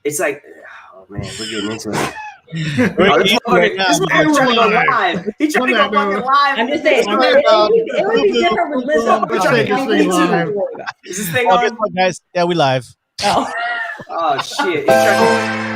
It's like, oh man, we're getting into it. We're This eating right now. motherfucker trying to go live. He trying to go fucking live. I'm just saying, it would be different with Lizzo. Let's take this thing live. Is this thing on? Guess what, guys? Yeah, we live. Oh. Oh shit! He's trying to...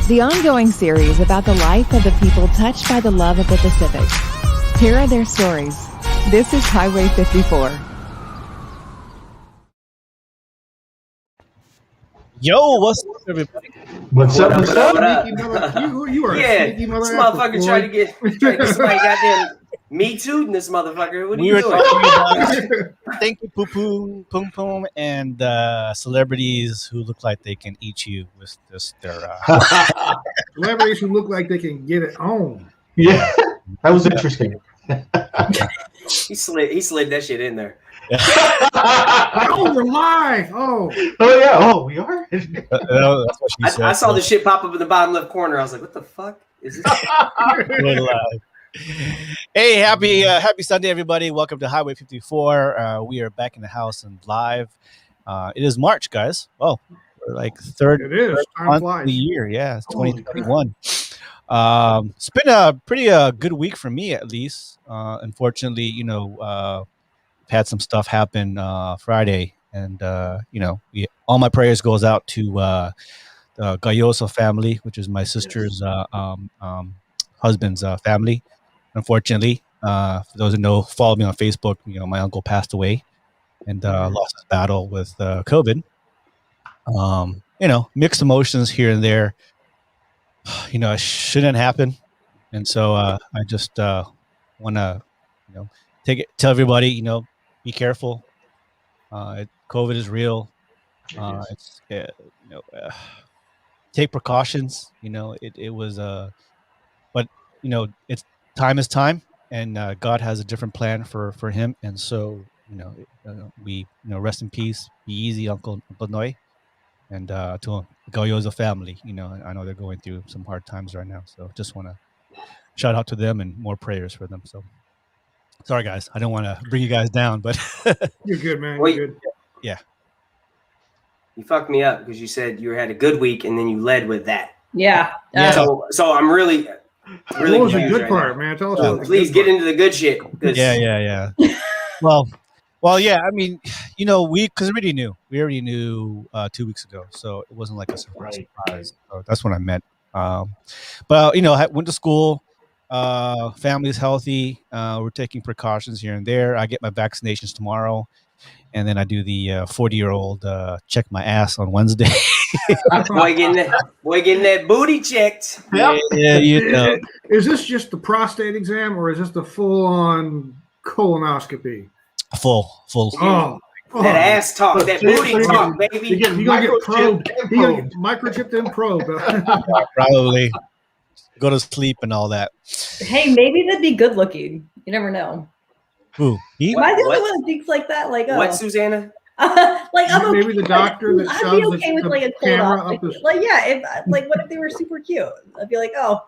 The ongoing series about the life of the people touched by the love of the Pacific. Here are their stories. This is Highway 54. Yo, what's up, everybody? What's up? What's up? You are a sneaky this motherfucker trying to get somebody goddamn Me Too-ing this motherfucker. What are you doing? Thank you, Poo Pum Pum, and celebrities who look like they can eat you with this their celebrities who look like they can get it on. Yeah, that was interesting. He slid that shit in there. Oh, we're live. Oh yeah. Oh, we are. That's what she said. I saw the shit pop up in the bottom left corner. I was like, "What the fuck is this?" We're live. Hey, happy Sunday, everybody! Welcome to Highway 54. We are back in the house and live. It is March, guys. Oh, we're like third month of the year. Yeah, it's 2021. It's been a pretty good week for me, at least. Unfortunately, had some stuff happen Friday, and all my prayers goes out to the Galloso family, which is my sister's husband's family. Unfortunately, for those who know, follow me on Facebook. My uncle passed away and lost his battle with COVID. Mixed emotions here and there. It shouldn't happen, and so I just want to, tell everybody, be careful. COVID is real. Take precautions. It was, but it's time is time, and God has a different plan for him, and so we rest in peace. Be easy, Uncle Noy, and to Galloso family. I know they're going through some hard times right now, so just want to shout out to them and more prayers for them. So. Sorry, guys. I don't want to bring you guys down, but you're good, man. You're good. Yeah. You fucked me up because you said you had a good week and then you led with that. Yeah. So I'm really what was the good part, man? Tell us. Please get into the good shit. Yeah. well, yeah. I mean, because we already knew 2 weeks ago, so it wasn't like a surprise. So that's what I meant. But I went to school. Family's healthy. We're taking precautions here and there. I get my vaccinations tomorrow, and then I do the 40-year-old check my ass on Wednesday. Boy getting that booty checked. Yep. Yeah, you know. Is this just the prostate exam, or is this the full-on colonoscopy? Full. Oh, That ass talk, that booty seriously, talk, baby. you're gonna get probed. You're gonna get microchipped and probed. Probably go to sleep and all that. Hey, maybe they'd be good looking. You never know. Who? He? Am I the only What? one that thinks like that? Like, oh, What, Susanna? like I'm Maybe okay. the doctor that I'd shoves be okay with the like a camera up colonoscopy. his- Like, yeah, if like, what if they were super cute? I'd be like, oh,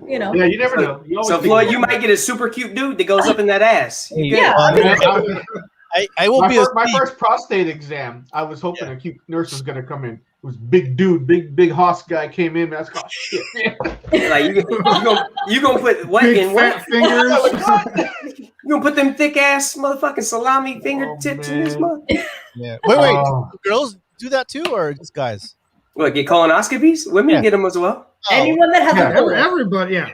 you know, Yeah, you never know. You always So think Floyd, about you it. might get a super cute dude that goes up in that ass. You yeah. good? I will be My asleep. first prostate exam, I was hoping a cute nurse was gonna come in. It was big dude, big hoss guy came in. That's called shit. Like you gonna put what Big in fat what? fingers. You gonna put them thick ass motherfucking salami fingertips in this man. month? Yeah. Wait. Oh. Girls do that too, or just guys? What, get colonoscopies? Women Yeah. get them as well. anyone that has Yeah, a hole. Everybody, yeah.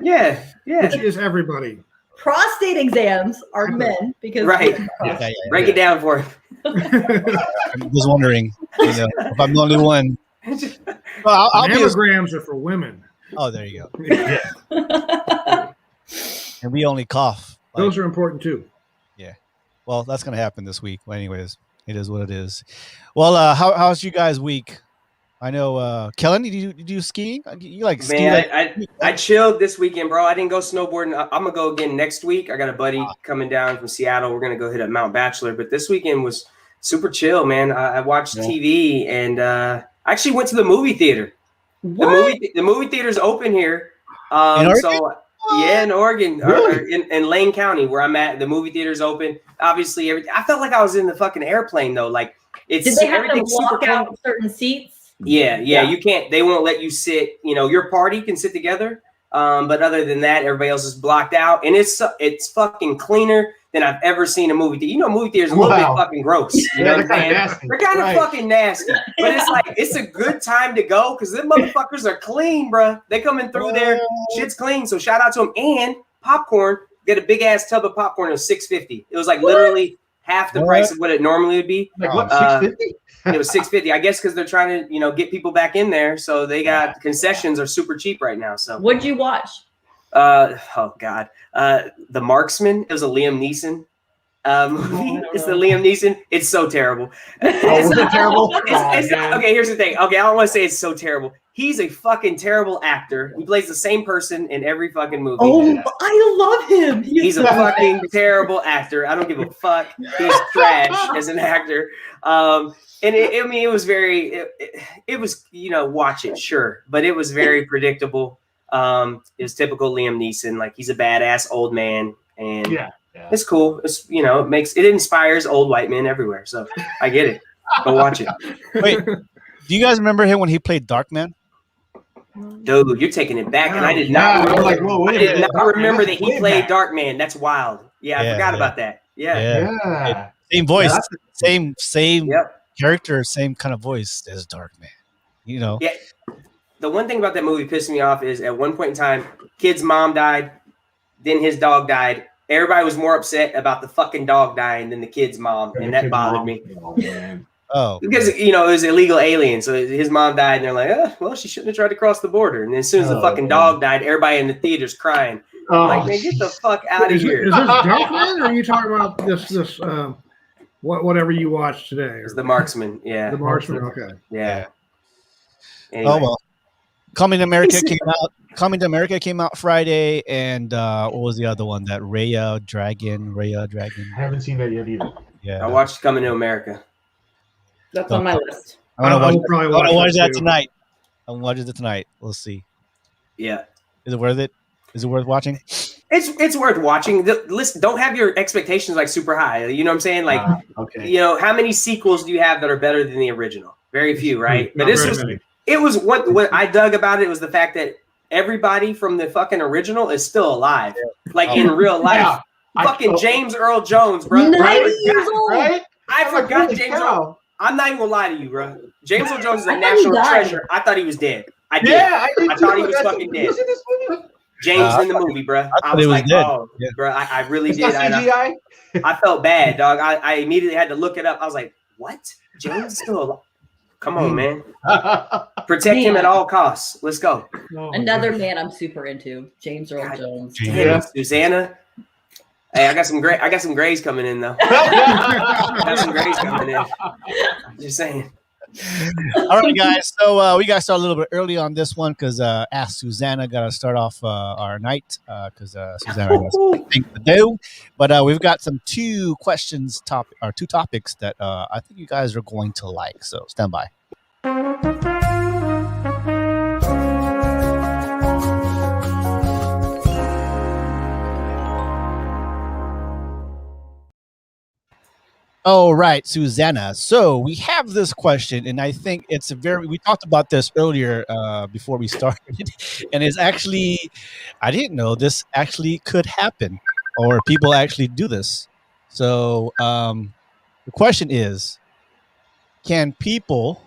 Yeah. Which is everybody. Prostate exams are men because Right. Yeah. Break it down for him. I'm just wondering, if I'm the only one. Well, I'll be. Mammograms are for women. Oh, there you go. Yeah. And we only cough. Those are important too. Well, that's gonna happen this week. Well, anyways, it is what it is. Well, how's you guys' week? I know, Kellen, did you do skiing? You like ski? Man, I chilled this weekend, bro. I didn't go snowboarding. I'm gonna go again next week. I got a buddy coming down from Seattle. We're gonna go hit up Mount Bachelor. But this weekend was super chill, man. I watched TV and I actually went to the movie theater. What? The movie theater's open here. In Oregon? So yeah, in Oregon, Really? or in Lane County, where I'm at. The movie theater's open. Obviously, everything. I felt like I was in the fucking airplane though. Like it's Did they have to everything's super block out certain seats? Yeah, you can't. They won't let you sit. Your party can sit together, but other than that, everybody else is blocked out, and it's fucking cleaner than I've ever seen a movie theater. Movie theaters are a little bit fucking gross. You know what I'm saying? nasty. They're kind of Right. fucking nasty, but it's like it's a good time to go because them motherfuckers are clean, bruh. They coming through there, shit's clean. So shout out to them. And popcorn, get a big ass tub of popcorn. It was $6.50. It was like literally half the price of what it normally would be. Like what? 650? It was $6.50. I guess because they're trying to, get people back in there. So they got concessions are super cheap right now. So What'd you watch? oh god, The Marksman. It was a Liam Neeson movie. It's the Liam Neeson. It's so terrible. Was it terrible? Okay, here's the thing. Okay, I don't want to say it's so terrible. He's a fucking terrible actor. He plays the same person in every fucking movie. Oh, I love him. He's a fucking terrible actor. I don't give a fuck. He's trash as an actor. And it was very, it was, watch it, sure. But it was very predictable. It was typical Liam Neeson. Like he's a badass old man. And it's cool. It's, it inspires old white men everywhere. So I get it. Go watch it. Wait, do you guys remember him when he played Darkman? Dude, you're taking it back. And I did Yeah, not I was like, whoa, wait I a did minute. not remember that he Way played back. Darkman. That's wild. Yeah, I forgot about that. Yeah. Yeah. Same voice, Yeah, same Yep. character, same kind of voice as Darkman. Yeah. The one thing about that movie pissed me off is at one point in time, kid's mom died, then his dog died. Everybody was more upset about the fucking dog dying than the kid's mom, and that bothered me. Oh, man. Oh, Because, it was illegal alien. So his mom died, and they're like, well, she shouldn't have tried to cross the border. And then as soon as the fucking dog died, everybody in the theater's crying. Oh, Like, man, get the fuck out of Is here. this Darkman, or are you talking about this whatever you watched today? It's The Marksman. Yeah. The Marksman. Okay. Yeah. Anyway. oh well. Coming to America came out. Coming to America came out Friday, and what was the other one? That Raya Dragon. I haven't seen that yet either. Yeah, I watched Coming to America. That's on my list. I'm gonna I watch, will probably I'm gonna watch watch that that too. tonight. I'm gonna watch it tonight. We'll see. Yeah. Is it worth it? Is it worth watching? It's worth watching. Listen, don't have your expectations like super high. You know what I'm saying? Like, Okay. how many sequels do you have that are better than the original? Very few, right? But Not this very was many. it was what I dug about it was the fact that everybody from the fucking original is still alive, like in real life. Yeah. Fucking James Earl Jones, bro. 90 years old. Right? I I'm like, forgot holy James cow. Earl. I'm not even gonna lie to you, bro. James Earl Jones is a I thought he national died. treasure. I thought he was dead. I did. Yeah, I did I thought too. he was That's- fucking dead. Was it this movie? James in the movie, bro. I thought was it was like, dead. oh, Yeah. bro, I really It's did. not CGI. I felt bad, dog. I immediately had to look it up. I was like, what? James is still alive? Come on, man. Protect him at all costs. Let's go. Another man I'm super into, James Earl God Jones. Damn Yeah. it, Susanna. Hey, I got some grays coming in though. I got some grays coming in. Just saying. All right, guys. So we got to start a little bit early on this one because Ask Susanna got to start off our night because Susanna has something to do. But we've got two topics that I think you guys are going to like. So stand by. All right, Susanna. So we have this question, and I think it's we talked about this earlier before we started, and it's actually, I didn't know this actually could happen, or people actually do this. So the question is, can people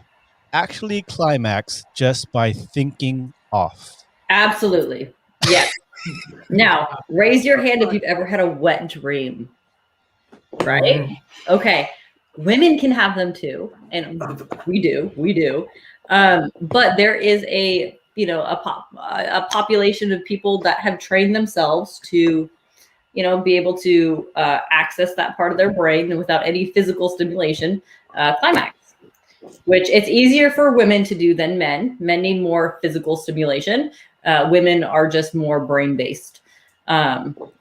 actually climax just by thinking off? Absolutely. Yes. Now, raise your hand if you've ever had a wet dream. Right? Okay. Women can have them too, and we do. But there is a population of people that have trained themselves to, be able to access that part of their brain without any physical stimulation, climax. Which it's easier for women to do than men. Men need more physical stimulation. Women are just more brain based.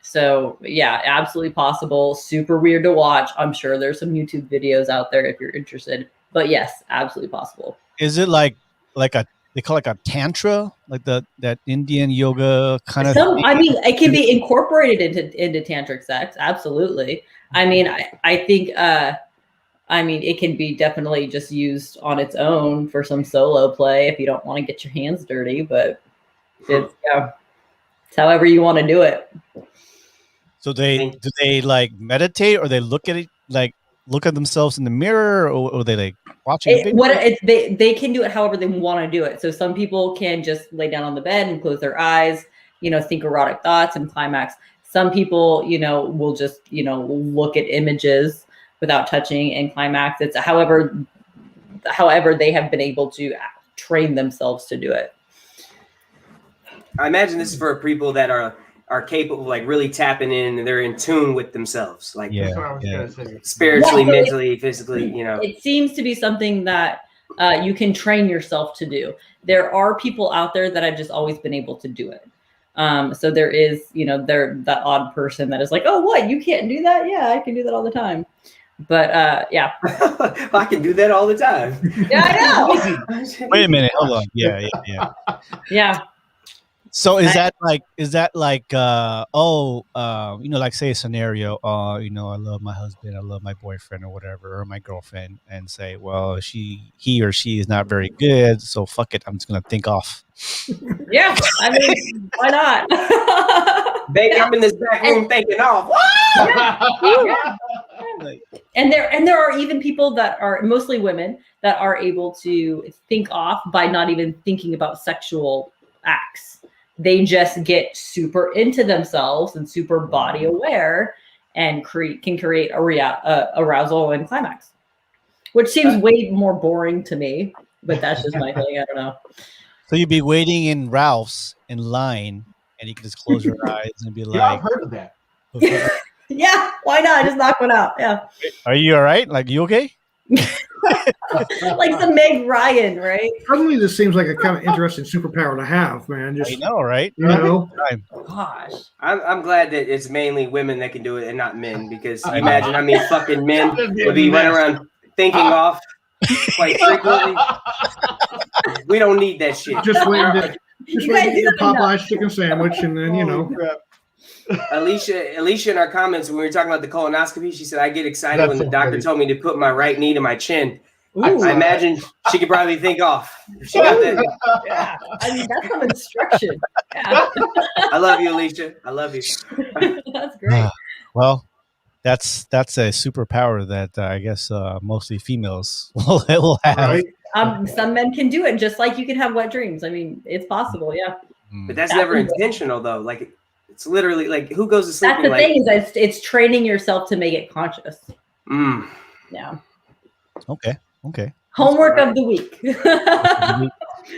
So yeah, absolutely possible. Super weird to watch. I'm sure there's some YouTube videos out there if you're interested. But yes, absolutely possible. Is it like they call it like a tantra, like that Indian yoga kind of thing? I mean, it can be incorporated into tantric sex. Absolutely. I mean, I think it can be definitely just used on its own for some solo play if you don't want to get your hands dirty, but it's however you want to do it. So do they like meditate, or they look at themselves in the mirror, or they like watching a video? They can do it however they want to do it. So some people can just lay down on the bed and close their eyes, think erotic thoughts and climax. Some people, will just, look at images without touching and climax. It's however they have been able to train themselves to do it. I imagine this is for people that are capable of like really tapping in and they're in tune with themselves, like That's what I was gonna say. spiritually, Yeah, so mentally, physically, It seems to be something that you can train yourself to do. There are people out there that have just always been able to do it. So there is, they're that odd person that is like, oh, what? You can't do that? Yeah, I can do that all the time. But yeah. I can do that all the time. Yeah, I know. Wait a minute, hold on. Yeah. Yeah. So is that like like say a scenario, I love my husband, I love my boyfriend or whatever, or my girlfriend, and say, well, he or she is not very good, so fuck it, I'm just gonna think off. Yeah, I mean, why not? Baby, I'm in this back room thinking off. Yeah. And there are even people that are mostly women that are able to think off by not even thinking about sexual acts. They just get super into themselves and super body aware and can create arousal and climax, which seems way more boring to me, but that's just my thing. I don't know. So you'd be waiting in Ralph's in line, and you can just close your eyes and be like, I've heard of that. Yeah, why not? Just knock one out. Yeah. Are you all right? Like, you okay? Like the Meg Ryan, right? Suddenly, this seems like a kind of interesting superpower to have, man. Just, I know, right? Gosh. I'm glad that it's mainly women that can do it and not men, because imagine how many fucking men would be running around thinking off quite frequently. We don't need that shit. just waiting to eat a Popeye's chicken sandwich, and then Alicia in our comments when we were talking about the colonoscopy, she said, I get excited when the doctor told me to put my right knee to my chin. I imagine she could probably think off. If she got that. Yeah. I mean, that's some instruction. Yeah. I love you, Alicia. I love you. That's great. Well, that's a superpower that I guess mostly females will have. Right? Some men can do it, just like you can have wet dreams. I mean, it's possible. Yeah. But that's never intentional though. Like it's literally like who goes to sleep? That's the thing is that it's training yourself to make it conscious. Yeah. Okay. Homework of the week.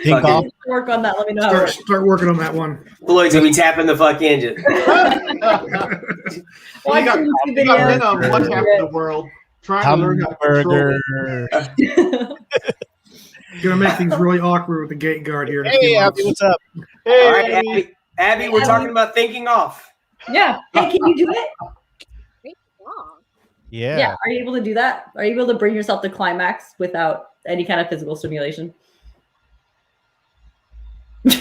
Think off. Work on that. Let me know. Start working on that one. Floyd's gonna be tapping the fuck engine. You got men on one half of the world trying to learn how to control it. Gonna make things really awkward with the gate guard here. Hey, Abby, what's up? Hey, All right, Abby, we're talking about thinking off. Yeah. Hey, can you do it? Yeah. Are you able to do that? Are you able to bring yourself to climax without any kind of physical stimulation? Abby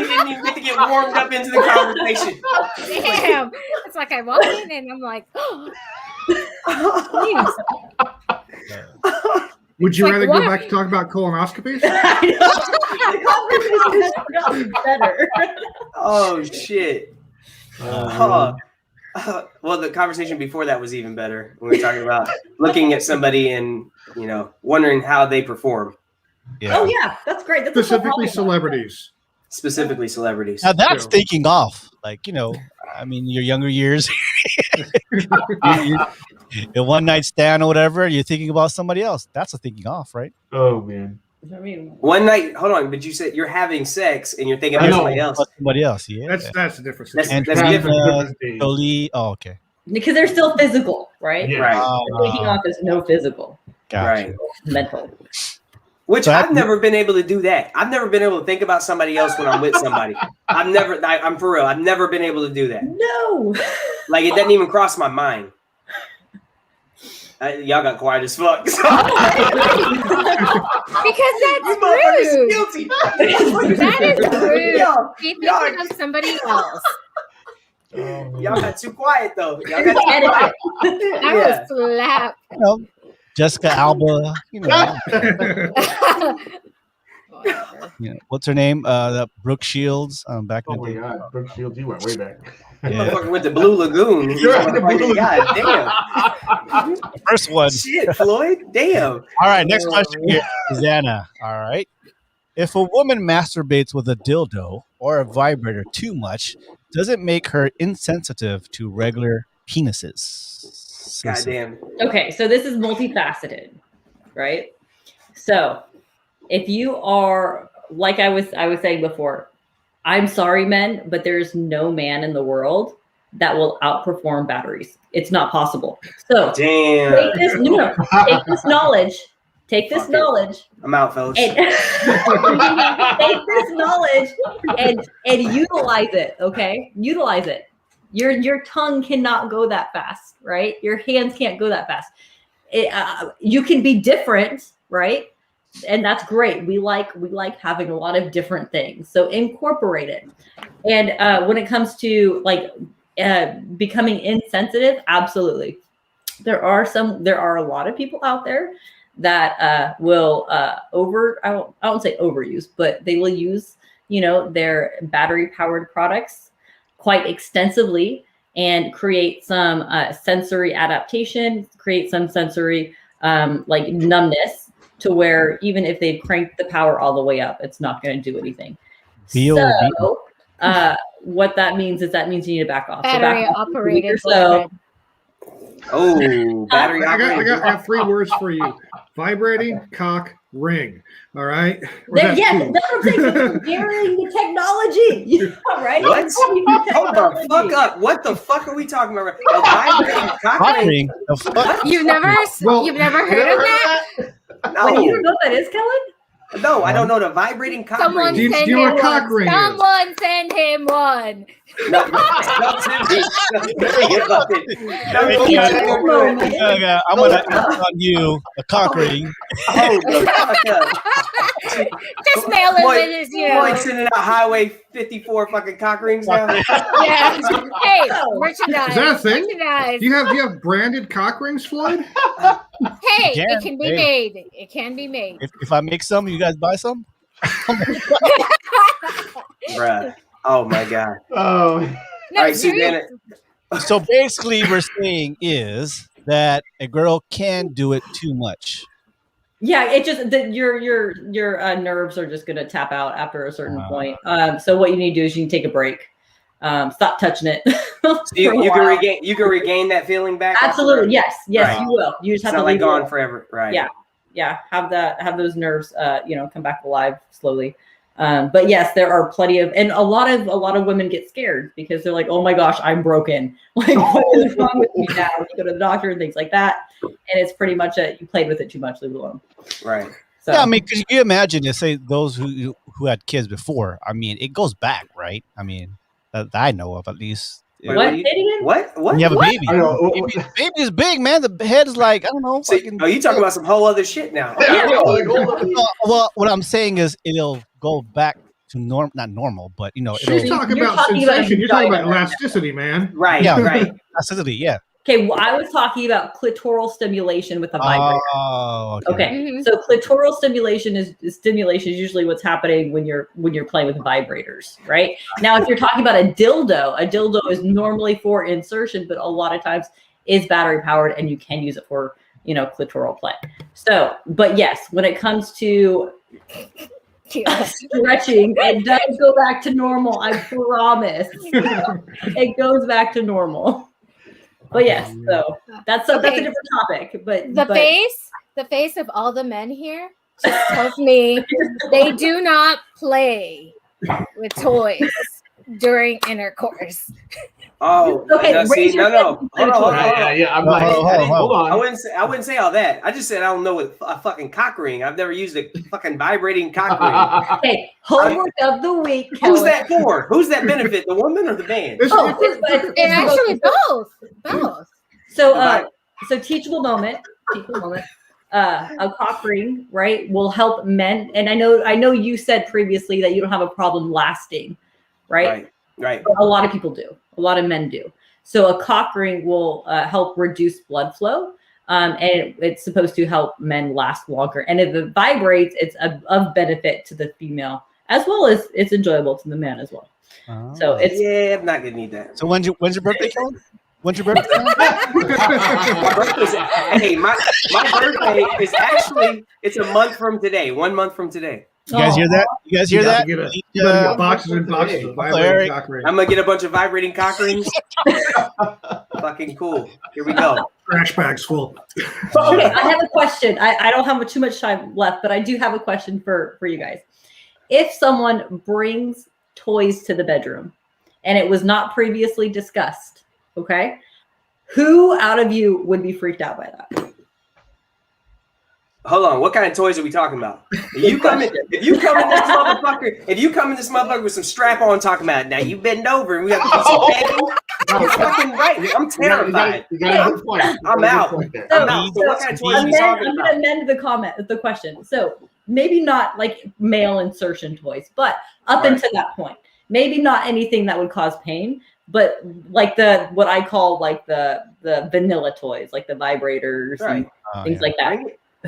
didn't even get to get warmed up into the conversation. Damn. It's like I walk in and I'm like, please. Would you Like, rather what? go back to talk about colonoscopies? Better. Oh shit. Well, the conversation before that was even better. We were talking about looking at somebody and wondering how they perform. Yeah. Oh yeah, that's great. That's Specifically celebrities. Specifically celebrities. Now that's thinking off. Like, I mean, your younger years, a one night stand or whatever, you're thinking about somebody else. That's a thinking off, right? Oh man. I mean, One night, hold on, but you said you're having sex and you're thinking about somebody else. Somebody else, yeah. That's the difference. That's And different. Jolie, okay. because they're still physical, right? Yeah. Right. Taking off is no physical, Gotcha. Right. mental. Which So I've never been able to do that. I've never been able to think about somebody else when I'm with somebody. I'm for real. I've never been able to do that. No. Like it doesn't even cross my mind. Y'all got quiet as fuck. Because that's You motherfuckers rude. guilty. That is rude. Y'all, Be thinking of somebody else. y'all got too quiet though. Y'all got Etiquette. I will slap. Jessica Alba, Whatever. what's her name? That Brooke Shields, back in Oh the my day. God, Brooke Shields, you went way back. Yeah. Motherfucker went to Blue Lagoon. God damn. First one. Shit, Floyd. Damn. All right, next question here, Susanna. All right. If a woman masturbates with a dildo or a vibrator too much, does it make her insensitive to regular penises? Goddamn. Okay, so this is multifaceted, right? So if you are like I was saying before, I'm sorry, men, but there's no man in the world that will outperform batteries. It's not possible. So Damn. take this, take this knowledge. Take this Fuck it. knowledge. I'm out, fellas. And take this knowledge and utilize it. Okay, utilize it. Your tongue cannot go that fast, right? Your hands can't go that fast. You can be different, right? And that's great. We like having a lot of different things. So incorporate it. And when it comes to becoming insensitive, absolutely. There are a lot of people out there that will I won't say overuse, but they will use their battery powered products quite extensively and create some sensory adaptation, create some sensory numbness to where even if they've cranked the power all the way up, it's not going to do anything. So what that means is you need to back off. Battery so back operated. So Oh, battery I operated. got 3 words for you: vibrating, cock, ring. All right. Or that's yeah, two. that's what I'm saying. You're comparing the technology, right? What? You're Hold the fuck up. What the fuck are we talking about? A vibrating cock ring? Ring? The fuck? You've never heard of that? Wait, you No. don't know what that is, Kellen? No, I don't know the vibrating cock Someone ring. Do send you know him what cock one. ring is? Someone send him one. No, don't send me. I'm gonna ask on you a cock ring. Hold the fuck up. Just mail him Floyd- in his, Floyd sending out Highway 54 fucking cock rings now. Yeah. Hey, merchandise. Is that a thing? Merchandise. Do you have branded cock rings, Floyd? Hey, Yeah, it can be hey. made. It can be made. If I make some, you guys buy some? Bruh. Oh my God. Oh, No, All right, seriously. Susanna. So basically, we're saying is that a girl can do it too much. Yeah, it just your nerves are just gonna tap out after a certain point. So what you need to do is you can take a break. Stop touching it. So you can regain that feeling back. Absolutely, yes, Right. you will. You just It's have not to like leave gone forever, right? Yeah. Have those nerves, come back alive slowly. But yes, there are plenty of, and a lot of women get scared because they're like, oh my gosh, I'm broken. Like, what is wrong with me now? You go to the doctor and things like that, and it's pretty much you played with it too much. Leave it alone. Right. So, yeah, I mean, because you imagine, say those who had kids before. I mean, it goes back, right? I mean, that I know of at least. Wait, what? What? You have a baby. I know. Baby is big, man. The head is like, I don't know. So, you talking about some whole other shit now? Well, what I'm saying is it'll go back to not normal, but She's talking about sensation. You're talking about elasticity, man. Right. Yeah. Right. Elasticity, yeah. Okay, well, I was talking about clitoral stimulation with a vibrator. Oh, okay. So clitoral stimulation is usually what's happening when you're playing with vibrators, right? Now, if you're talking about a dildo is normally for insertion, but a lot of times is battery powered, and you can use it for clitoral play. So, but yes, when it comes to stretching, it does go back to normal. I promise. It goes back to normal. But yes, so that's a different topic. But the face of all the men here just tells me they do not play with toys during intercourse. Oh, okay. No. Hold on. Yeah. I'm like, hold on. I wouldn't say all that. I just said I don't know what a fucking cock ring. I've never used a fucking vibrating cock ring. Okay, homework of the week. Who's that for? Who's that benefit? The woman or the man? It's actually both. So teachable moment. A cock ring, right, will help men. And I know you said previously that you don't have a problem lasting, right? Right. But a lot of people do. A lot of men do. So a cock ring will help reduce blood flow, and it's supposed to help men last longer. And if it vibrates, it's of benefit to the female as well as it's enjoyable to the man as well. Oh. So it's I'm not gonna need that. So when's your birthday, Kelly? When's your birthday? Hey, my birthday is actually it's a month from today. 1 month from today. You guys hear that? You guys hear that? You gotta get boxes and boxes of vibrating cock rings. I'm gonna get a bunch of vibrating cock rings. Fucking cool. Here we go. Trash bags full. Okay, I have a question. I don't have too much time left, but I do have a question for you guys. If someone brings toys to the bedroom and it was not previously discussed, okay, who out of you would be freaked out by that? Hold on, what kind of toys are we talking about? If you come in this motherfucker with some strap on talking about it, now you bend over and we have to do some pegging. You're fucking right. I'm terrified. You got a good point. I'm out. So what kind of toys are we talking I'm about? gonna amend the question. So maybe not like male insertion toys, but up until that point, maybe not anything that would cause pain, but like what I call like the vanilla toys, like the vibrators and things like that.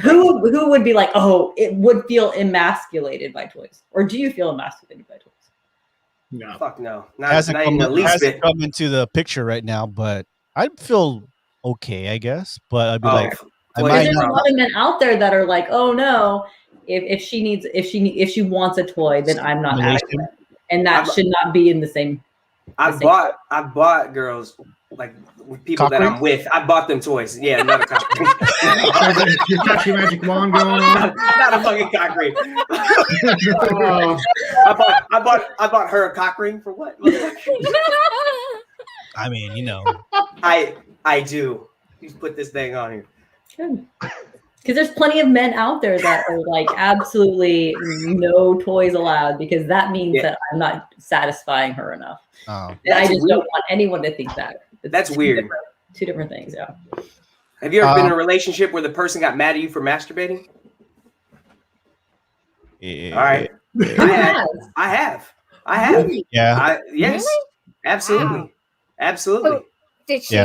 Who would be like, oh, it would feel emasculated by toys? Or do you feel emasculated by toys? No. Fuck no. Hasn't come into the picture right now, but I'd feel okay, I guess. But I'd be like, there's a lot of men out there that are like, oh no, if she wants a toy, then I'm not adequate. And that should not be in the same. I bought girls like with people that I'm with. I bought them toys. Yeah, not a cock ring. You got your magic wand going on. Not a fucking cock ring. I bought her a cock ring for what? I mean, I do. You put this thing on here. Good. Because there's plenty of men out there that are like absolutely no toys allowed because that means that I'm not satisfying her enough. Oh. And I just don't want anyone to think that. That's weird. Two different things, yeah. Have you ever been in a relationship where the person got mad at you for masturbating? Yeah. All right. I have. Yeah. Yes. Really? Absolutely. Wow. Absolutely. So,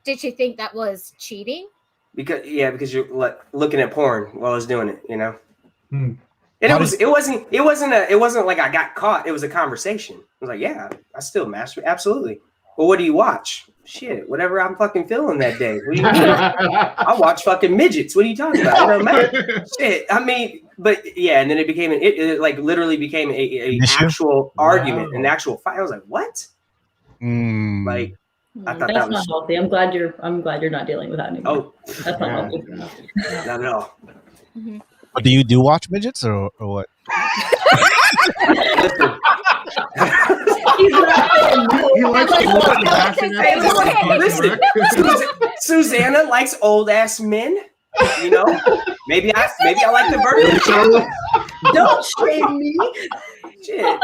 did she think that was cheating? Because you're looking at porn while I was doing it, And it wasn't like I got caught. It was a conversation. I was like, yeah, I still masturbate. Absolutely. Well, what do you watch? Shit, whatever I'm fucking feeling that day. What do you mean? I watch fucking midgets. What are you talking about? It don't matter. Shit. I mean, but yeah, and then it became it like literally became a actual argument, an actual fight. I was like, what? Like, I thought That's that was not healthy. I'm glad you're not dealing with that anymore. Oh, That's not healthy. not at all. But do you watch midgets or what? Listen, He likes to look at the bashing listen, Susanna likes old ass men. You know, maybe I like the vertical. Don't shame me. Oh, Shit.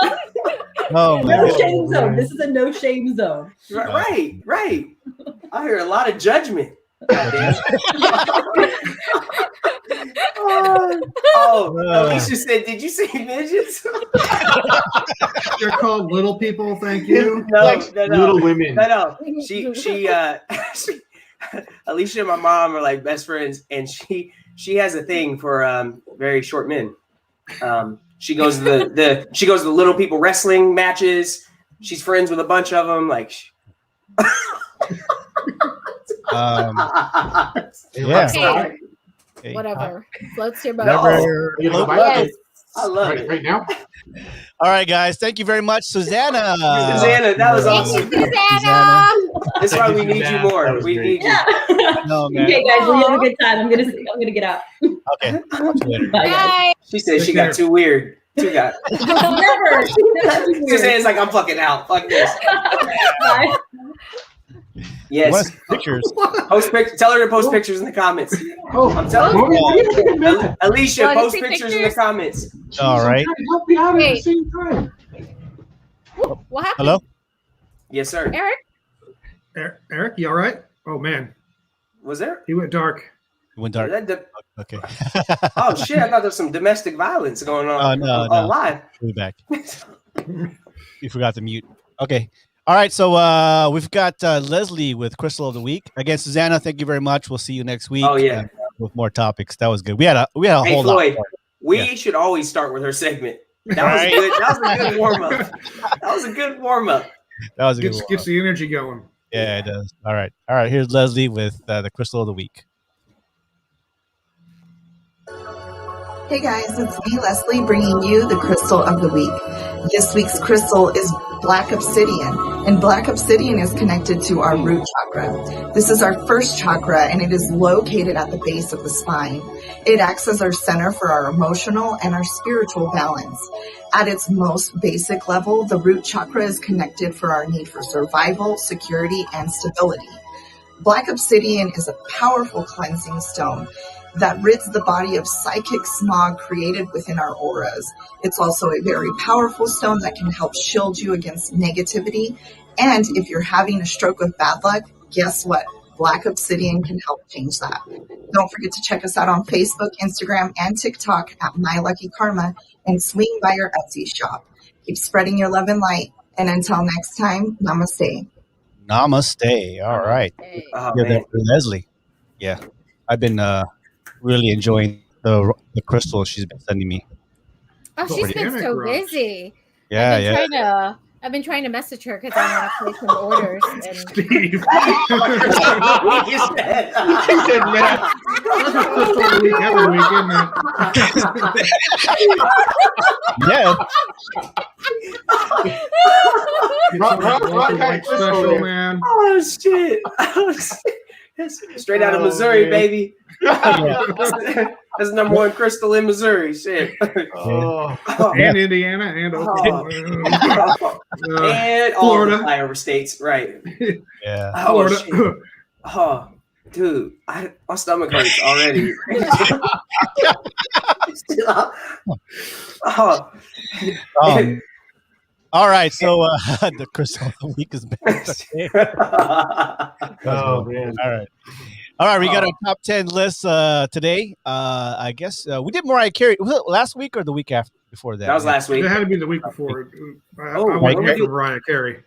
No man. shame zone. This is a no shame zone. Right. I hear a lot of judgment. Goddamn. Alicia said, "Did you say midgets?" They're called little people. Thank you. No. Little women. No. She Alicia and my mom are like best friends, and she has a thing for very short men. She goes to the little people wrestling matches. She's friends with a bunch of them. Like, yeah. Hey, whatever. Floats your boat. Yes. I love it. Right now? All right, guys. Thank you very much, Susanna. Susanna, that was awesome. Susanna. That's why we need you more. We need you. No, man. Okay, guys, well, you have a good time. I'm gonna get out. Okay. Talk to you later. Bye, guys. Bye. She said she got too weird. Never. Suzanne's like, I'm fucking out. Fuck this. Bye. Yes. What pictures? Tell her to post pictures in the comments. Oh, I'm telling you. Alicia, Wanna post see pictures in the comments. All right. Help me out at the Wait. same time. What happened? Hello? Yes, sir. Eric? Eric, you all right? Oh man, Was there? he went dark. It went dark. Okay. Oh shit! I thought there was some domestic violence going on. No. Live. We'll be back. You forgot to mute. Okay. All right. So we've got Leslie with Crystal of the Week. Again, Susanna, thank you very much. We'll see you next week. Oh yeah. With more topics. That was good. We had a Hey whole Floyd, lot. we should always start with her segment. That was good. That was a good warm up. That was a good warm up. That was a good Gets the energy going. Yeah, it does. All right. Here's Leslie with the Crystal of the Week. Hey guys, it's me, Leslie, bringing you the Crystal of the Week. This week's crystal is Black Obsidian, and Black Obsidian is connected to our root chakra. This is our first chakra, and it is located at the base of the spine. It acts as our center for our emotional and our spiritual balance. At its most basic level, the root chakra is connected for our need for survival, security, and stability. Black Obsidian is a powerful cleansing stone that rids the body of psychic smog created within our auras. It's also a very powerful stone that can help shield you against negativity. And if you're having a stroke of bad luck, guess what? Black Obsidian can help change that. Don't forget to check us out on Facebook, Instagram, and TikTok at My Lucky Karma, and swing by your Etsy shop. Keep spreading your love and light. And until next time, namaste. Namaste. All right. Oh, Give man. that for Leslie. Yeah. I've been really enjoying the crystal she's been sending me. Oh, she's been Organic so rocks. busy. Yeah. I've been trying to message her because I want to place some orders. And Steve. He said, man. That's a Crystal of the Week every week, isn't it? Yeah. Rock White special, man. Oh shit! Straight out of Missouri, baby. That's number one crystal in Missouri. Shit. Oh. And Indiana and Oklahoma. And all Florida. the flyover states, right? Yeah. Oh, Florida. shit. Oh, dude, my stomach hurts already. Oh. All right. So the crystal of the week is back. Oh, man. All right. We got our top 10 list today. I guess we did Mariah Carey. Was it last week or the week after before that? That was last week. It had to be the week before. I Oh, went right. for Mariah Carey.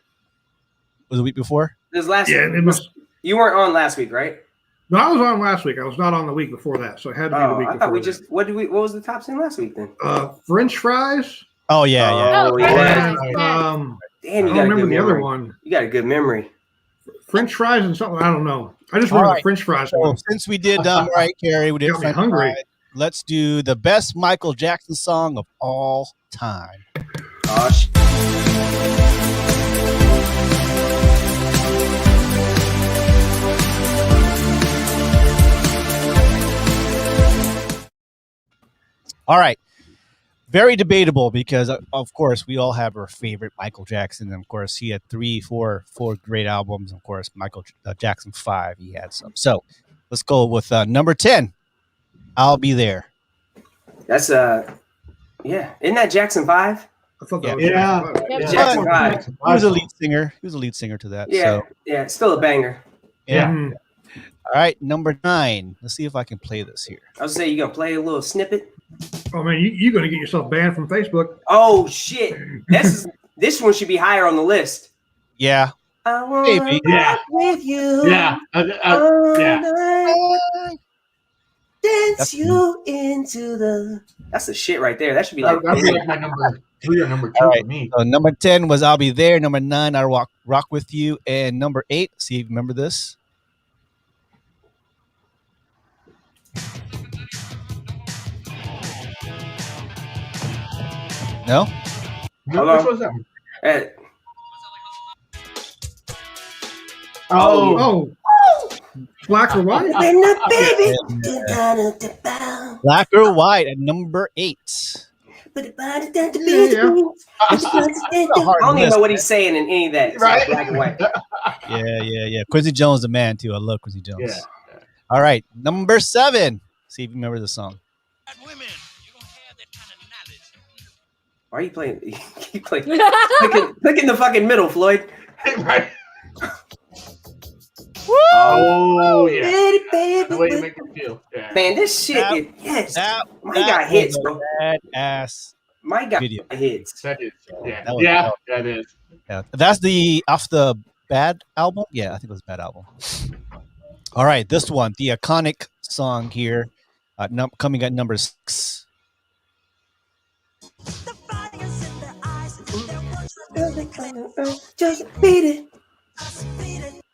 Was it the week before? This last Yeah, it was. You weren't on last week, right? No, I was on last week. I was not on the week before that, so it had to be the Oh, week I before. thought we that. just what was the top 10 last week then? French fries. Oh, yeah. Oh, Oh, yeah. yeah. And, Damn, I you don't got a remember good the other memory. one. You got a good memory. French fries and something. I don't know. I just All remember right. the French fries So one. since we did Mariah Carey, we did Got me French hungry. fries, let's do the best Michael Jackson song of all time. Gosh. All right. Very debatable because, of course, we all have our favorite Michael Jackson. And, of course, he had four great albums. Of course, Michael Jackson 5, he had some. So let's go with number 10, I'll Be There. That's yeah. Isn't that Jackson 5? I thought Yeah. that was Yeah. Jackson 5. He was a lead singer. He was a lead singer to that. Yeah. So, Yeah. Still a banger. yeah. Mhm. All right. Number 9. Let's see if I can play this here. I was saying, you gonna play a little snippet? Oh man, you're gonna get yourself banned from Facebook. Oh shit! This one should be higher on the list. Yeah. I wanna Maybe. Yeah. rock with you. Yeah. all Yeah. night, dance That's- you into the. That's the shit right there. That should be like. That'd be like my number 3 or number 2 All right. for me. So number 10 was I'll Be There. Number 9, I'll Rock With You. And number 8, see if you remember this. No? Hold Which on. was that one? Uh, Oh, Oh, black or white? when the baby. Black or White at number 8. I Yeah. don't even know what he's saying in any of that. It's Right. Black and white. Yeah. Quincy Jones, the man, too. I love Quincy Jones. yeah. All right. Number 7. See if you remember the song. Why are you playing? You keep playing. Click in the fucking middle, Floyd. Right. Oh, yeah. baby, baby, The way you make me feel. Yeah. man, this shit. That- Yes, That, Mike got hits, was bro. a badass Mike got video. hits. That is. Yeah. That was- Yeah. That is. Yeah, that's the off the Bad album. Yeah, I think it was Bad album. All right, this one, the iconic song here, coming at number 6. Just beat it.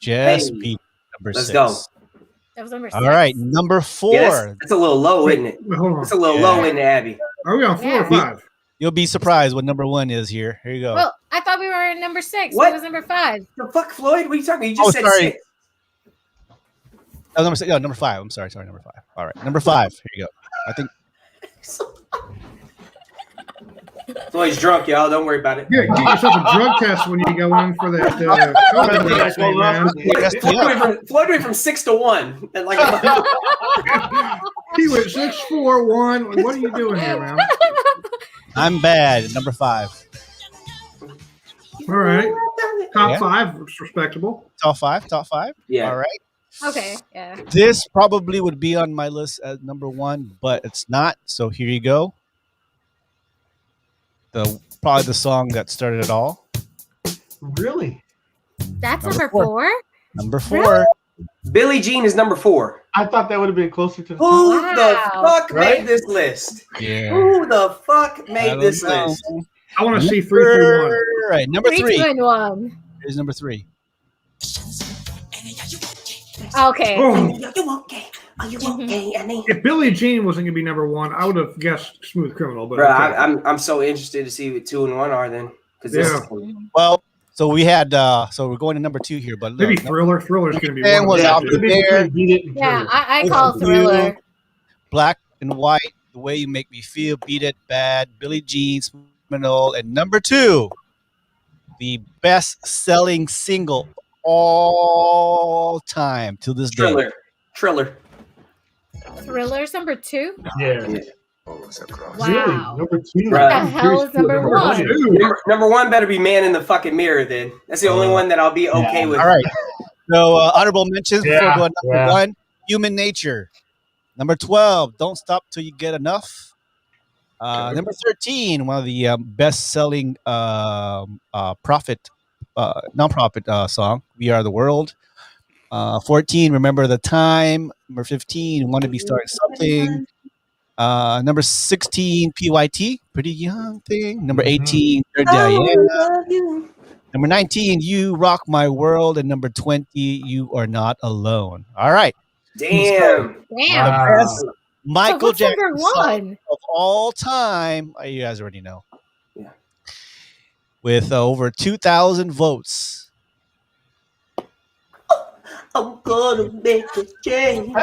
Just Hey, beat number let's 6. go. That was number 6. All right, number 4. Yeah, that's a little low, isn't it? Wait, hold on. It's a little Yeah. low, isn't it, Abby? Are we on 4 or Yeah. 5? You'll be surprised what number 1 is here. Here you go. Well, I thought we were at number 6. What? It was number 5. The fuck, Floyd? What are you talking about? You just Oh, said sorry. 6. Oh, number 6. No, number 5. I'm sorry, number 5. All right, number 5. Here you go. I think Floyd's drunk, y'all. Don't worry about it. Yeah, get yourself a drug test when you go in for that COVID vaccine, man. Floyd went from 6 to 1. And like, He went 6, 4, 1. What are you doing here, man? I'm bad. Number 5. All right. Top Yeah. 5, it's respectable. Top 5. Top 5. yeah. All right. Okay, yeah. This probably would be on my list as number 1, but it's not. So here you go. Probably the song that started it all. Really? That's Number number 4. 4? Number 4. Really? Billie Jean is number 4. I thought that would have been closer to the Who Wow. the fuck Right? made this list? Yeah. Who the fuck I made don't this know. list? I want to see 3, 2, 1. All right, number 3, 3. 2, and 1. Here's number 3. Okay. Oh, Are you okay? Are you okay, Annie? if Billie Jean wasn't going to be number 1, I would have guessed Smooth Criminal. But Bro, okay. I'm so interested to see what 2 and 1 are then. Because this Yeah. Well, so we had so we're going to number 2 here, but look, Maybe Thriller. Thriller's going to be Man 1. was Yeah, out it'd be there. between Beat It and Yeah, Thriller. I call Thriller. Black and White, The Way You Make Me Feel, Beat It, Bad, Billie Jean, Criminal, and number 2, the best-selling single all time to this day. Triller. Thriller's number 2? Yeah. Wow. Really? Number 2. What the I'm hell curious is who number 1? Number 1 better be Man in the Fucking Mirror then. That's the only one that I'll be okay with. All right. So honorable mentions before Yeah, going number yeah. 1, Human Nature. Number 12, Don't Stop Till You Get Enough. Number 13, one of the best-selling nonprofit song, We Are the World. 14, Remember the Time. Number 15, Want to Be Starting Something. Number 16, PYT, Pretty Young Thing. Number 18, Third Diana. Number 19, You Rock My World. And number 20, You Are Not Alone. All right. Damn. Damn. Best So Michael what's number Jackson song one? of all time. You guys already know. Yeah. With over 2,000 votes. I'm gonna make a change.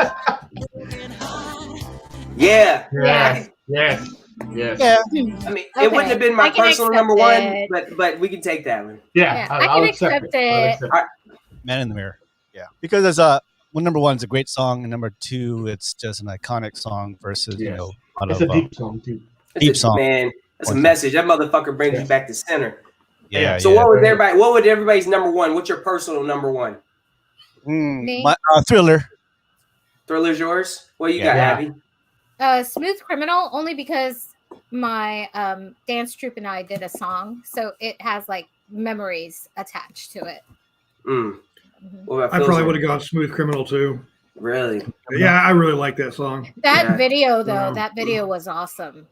Yeah. Yes. Yes. Yes. Yeah. I mean, Okay, it wouldn't have been my I can personal accept number one, it. but we can take that one. Yeah. I I'll can accept accept I'll it. accept Man in the Mirror. Yeah. Because there's well, number one, it's a great song. And number two, it's just an iconic song versus, Yes. a lot It's of a deep song too. deep song. Man, that's a Awesome. message. That motherfucker brings you Yes. back to center. Yeah. So yeah. what would everybody's number one? What's your personal number one? Me? Thriller. Thriller's yours? What you Yeah. got, Abby? Smooth Criminal, only because my dance troupe and I did a song, so it has like memories attached to it. Mm. Mhm. What about I probably Phil's? would have gone Smooth Criminal too. Really? Yeah, I really like that song. That Yeah. video, though, Yeah. that video was awesome.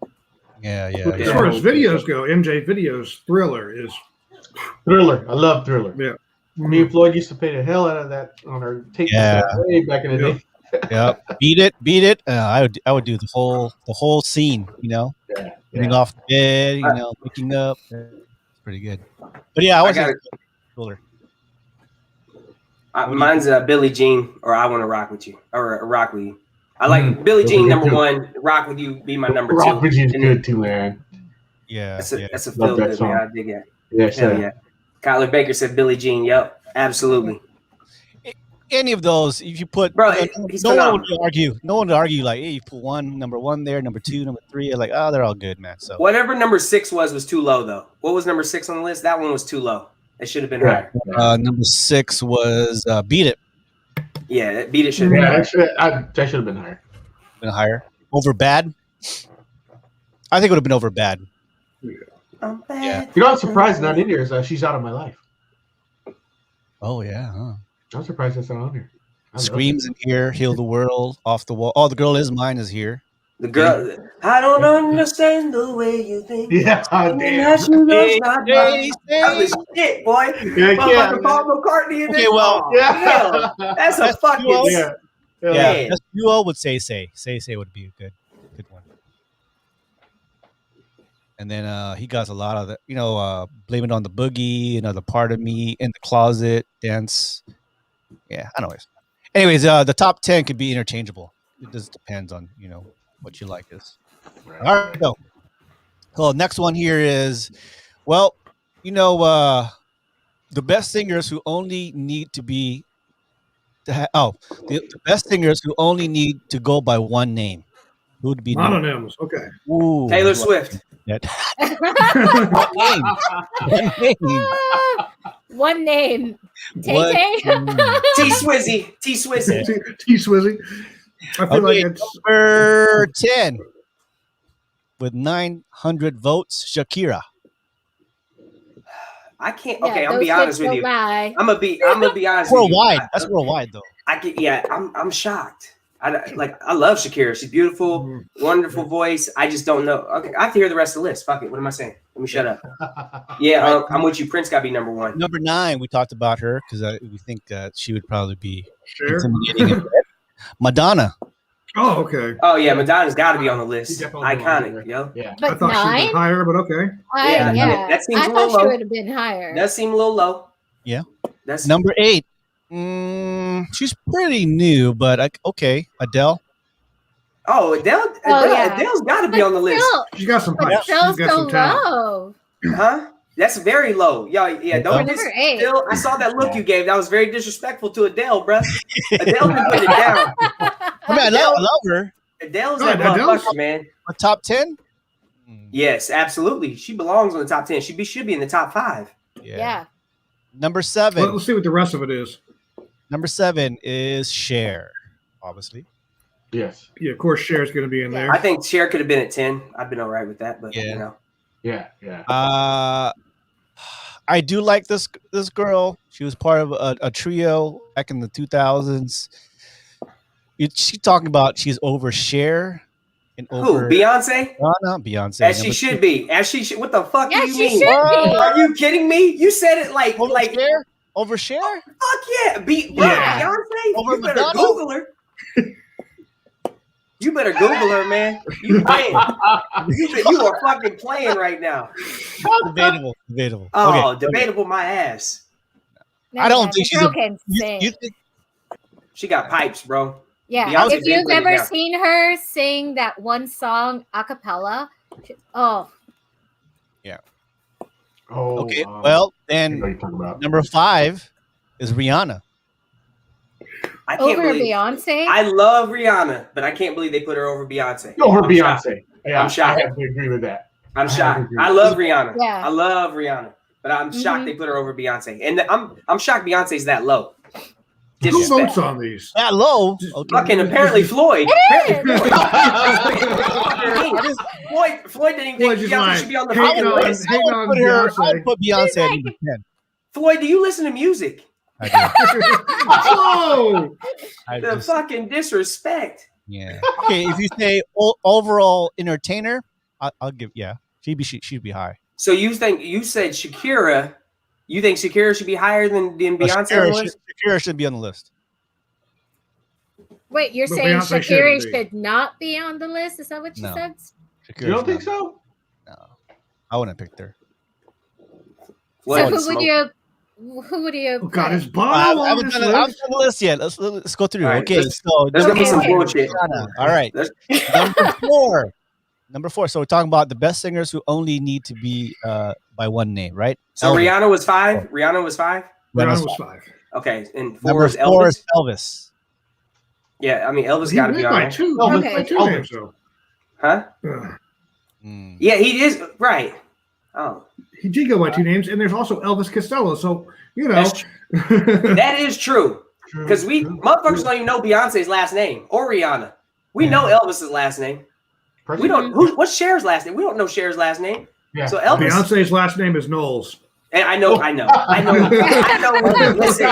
Yeah. As far as videos go, MJ Videos Thriller is Thriller. I love Thriller. yeah. Me and Floyd used to pay the hell out of that on our tape Yeah. way back in the Yeah. day. Yeah. Beat it. I would do the whole scene, Yeah. getting off the bed, waking up. It's pretty good. But yeah, I was got it. Thriller. Mine's Billie Jean or I Want to Rock With You or Rock With You. I like Billie Those Jean are number good, too. one. Rock With You be my number Rock two. with You is And good too, man. Yeah. That's a yeah. that's a Love feel that good, song. man. I dig it. Yes, Hell sir. yeah. Kyler Baker said Billie Jean. Yep, absolutely. Any of those, if you put, Bro, no, he's no one phenomenal. would argue. No one would argue like, hey, you put number one there, number two, number three. Like, oh, they're all good, man. So Whatever number 6 was too low though. What was number 6 on the list? That one was too low. It should have been Right. higher. number 6 was Beat It. Yeah, that beat it should have been Yeah, higher. that should have been higher. Been higher. Over Bad. I think it would have been over Bad. Yeah. You know, I'm surprised not in here is She's Out of My Life. Oh yeah. Huh. I'm surprised that's not on here. I love Screams in here, Heal the World, Off the Wall. Oh, The Girl Is Mine is here. The girl, I don't understand the way you think. it. Yeah, damn. That's the shit, boy. Yeah, Motherfucker Paul McCartney in Okay, this well, song. yeah. That's a fucking Yeah. Yeah. Yeah. Best duo would say would be a good one. And then he got a lot of the, Blame It on the Boogie, Another Part of Me, In the Closet, Dance. Yeah, I know. Anyways, the top 10 could be interchangeable. It just depends on, what you like is. All right, go. So next one here is, well, the best singers who only need to be, the best singers who only need to go by one name. Who would be Mononyms. Okay. Ooh, Taylor Swift. That name. One name. What Tay Tay. name? T Swizzy. T Swizzy. T Swizzy. I feel like it's Number 10 with 900 votes, Shakira. I can't. Yeah, Okay, I'm gonna those be honest hips with don't you. lie. I'm gonna be honest with you. Worldwide. That's worldwide, though. I'm shocked. I love Shakira. She's beautiful, wonderful voice. I just don't know. Okay, I have to hear the rest of the list. Fuck it. What am I saying? Let me shut up. Yeah, I'm with you. Prince got to be number one. Number 9, we talked about her because we think she would probably be sure. intimidating. in bed. Madonna. Oh, okay. Oh yeah, Madonna's got to be on the list. She's definitely on Iconic, there. yo. Yeah. I But thought she'd 9? been higher, but okay. Yeah, Yeah. that seems I a little thought she low. would have been higher. Does seem a little low. Yeah. That's Number 8. She's pretty new, but okay. Adele. Oh, Adele. yeah. Adele's got to be on the list, She's got some But pipes. still She's got so some talent. low. huh? That's very low. Yeah. Don't Number just 8. Adele. I saw that look you gave. That was very disrespectful to Adele, bruh. Adele been putting it down. I mean, I love her. Adele's Oh, that Adele's- motherfucker, man. But top 10? Yes, absolutely. She belongs on the top 10. She should be in the top 5. Yeah. Number 7. Well, let's see what the rest of it is. Number 7 is Cher, obviously. Yes. Yeah, of course, Cher's going to be in there. I think Cher could have been at 10. I've been all right with that, but Yeah. Yeah. Yeah. I do like this girl. She was part of a trio back in the 2000s. She's talking about she's over Cher. in Who? over Beyonce? Beyonce. As she should be. As she should. What the fuck Yeah, do you she mean? should be. Are you kidding me? You said it like Overshare? Overshare? fuck yeah. Yeah. Beyonce? Over You better Madonna? Google her. You better Google her, man. You playing. You are fucking playing right now. Debatable. Debatable. Oh, Okay. debatable my ass. I don't Man, think the she's girl a- can sing. You think She got pipes, bro. Yeah, Beyonce if did you've put it ever down. seen her sing that one song a cappella, oh, Oh, okay? I Well, know then what you're talking about. number 5 is Rihanna. I can't over believe Beyonce. I love Rihanna, but I can't believe they put her over Beyonce. Go her I'm shocked. Beyonce. Yeah, I'm shocked. I have to agree with that. I'm I have shocked. to agree. I love Rihanna. Yeah. I love Rihanna, but I'm shocked Mhm. they put her over Beyonce. And I'm shocked Beyonce's that low. Who Disrespect. votes on these? That low. Okay. Fucking apparently Floyd. It Floyd didn't Floyd think just Beyonce like, should be on the hate fucking on- list. hate on Put her, Beyonce. I'd put Beyonce at number 10. Floyd, do you listen to music? I do. Oh, I The just- fucking disrespect. yeah. Okay, if you say overall entertainer, I'll give she'd be high. So you said Shakira? You think Shakira should be higher than Beyonce? on the Shakira, list? Shakira should be on the list. Wait, you're But saying Beyonce Shakira shouldn't be. should not be on the list? Is that what you No. said? Shakira You don't should think not- so? No, I wouldn't have picked her. Floyd So smoke. who would you? oh God, is I Bono on haven't this done I haven't list? done the list yet. Let's go through. All right, Okay, there's so gonna be some Okay. bullshit. Rihanna. All right, There's- number 4. Number 4. So we're talking about the best singers who only need to be by one name, right? So Elvis. Rihanna was 5. Rihanna was 5. Rihanna Rihanna's was 5. 5. Okay, and 4 Number is 4 Elvis. is Elvis. Yeah, I mean Elvis He got to went be on by there, two. Elvis, He went by two Elvis. names, though. huh? Ugh. Mm. Yeah, he is right. Oh, He did go by 2 names, and there's also Elvis Costello. So you know, That's that is true because we motherfuckers don't even know Beyonce's last name or Rihanna. We know Elvis's last name. We don't. What's Cher's last name? We don't know Cher's last name. Yeah. So Elvis. Beyonce's last name is Knowles. And I know. Listen,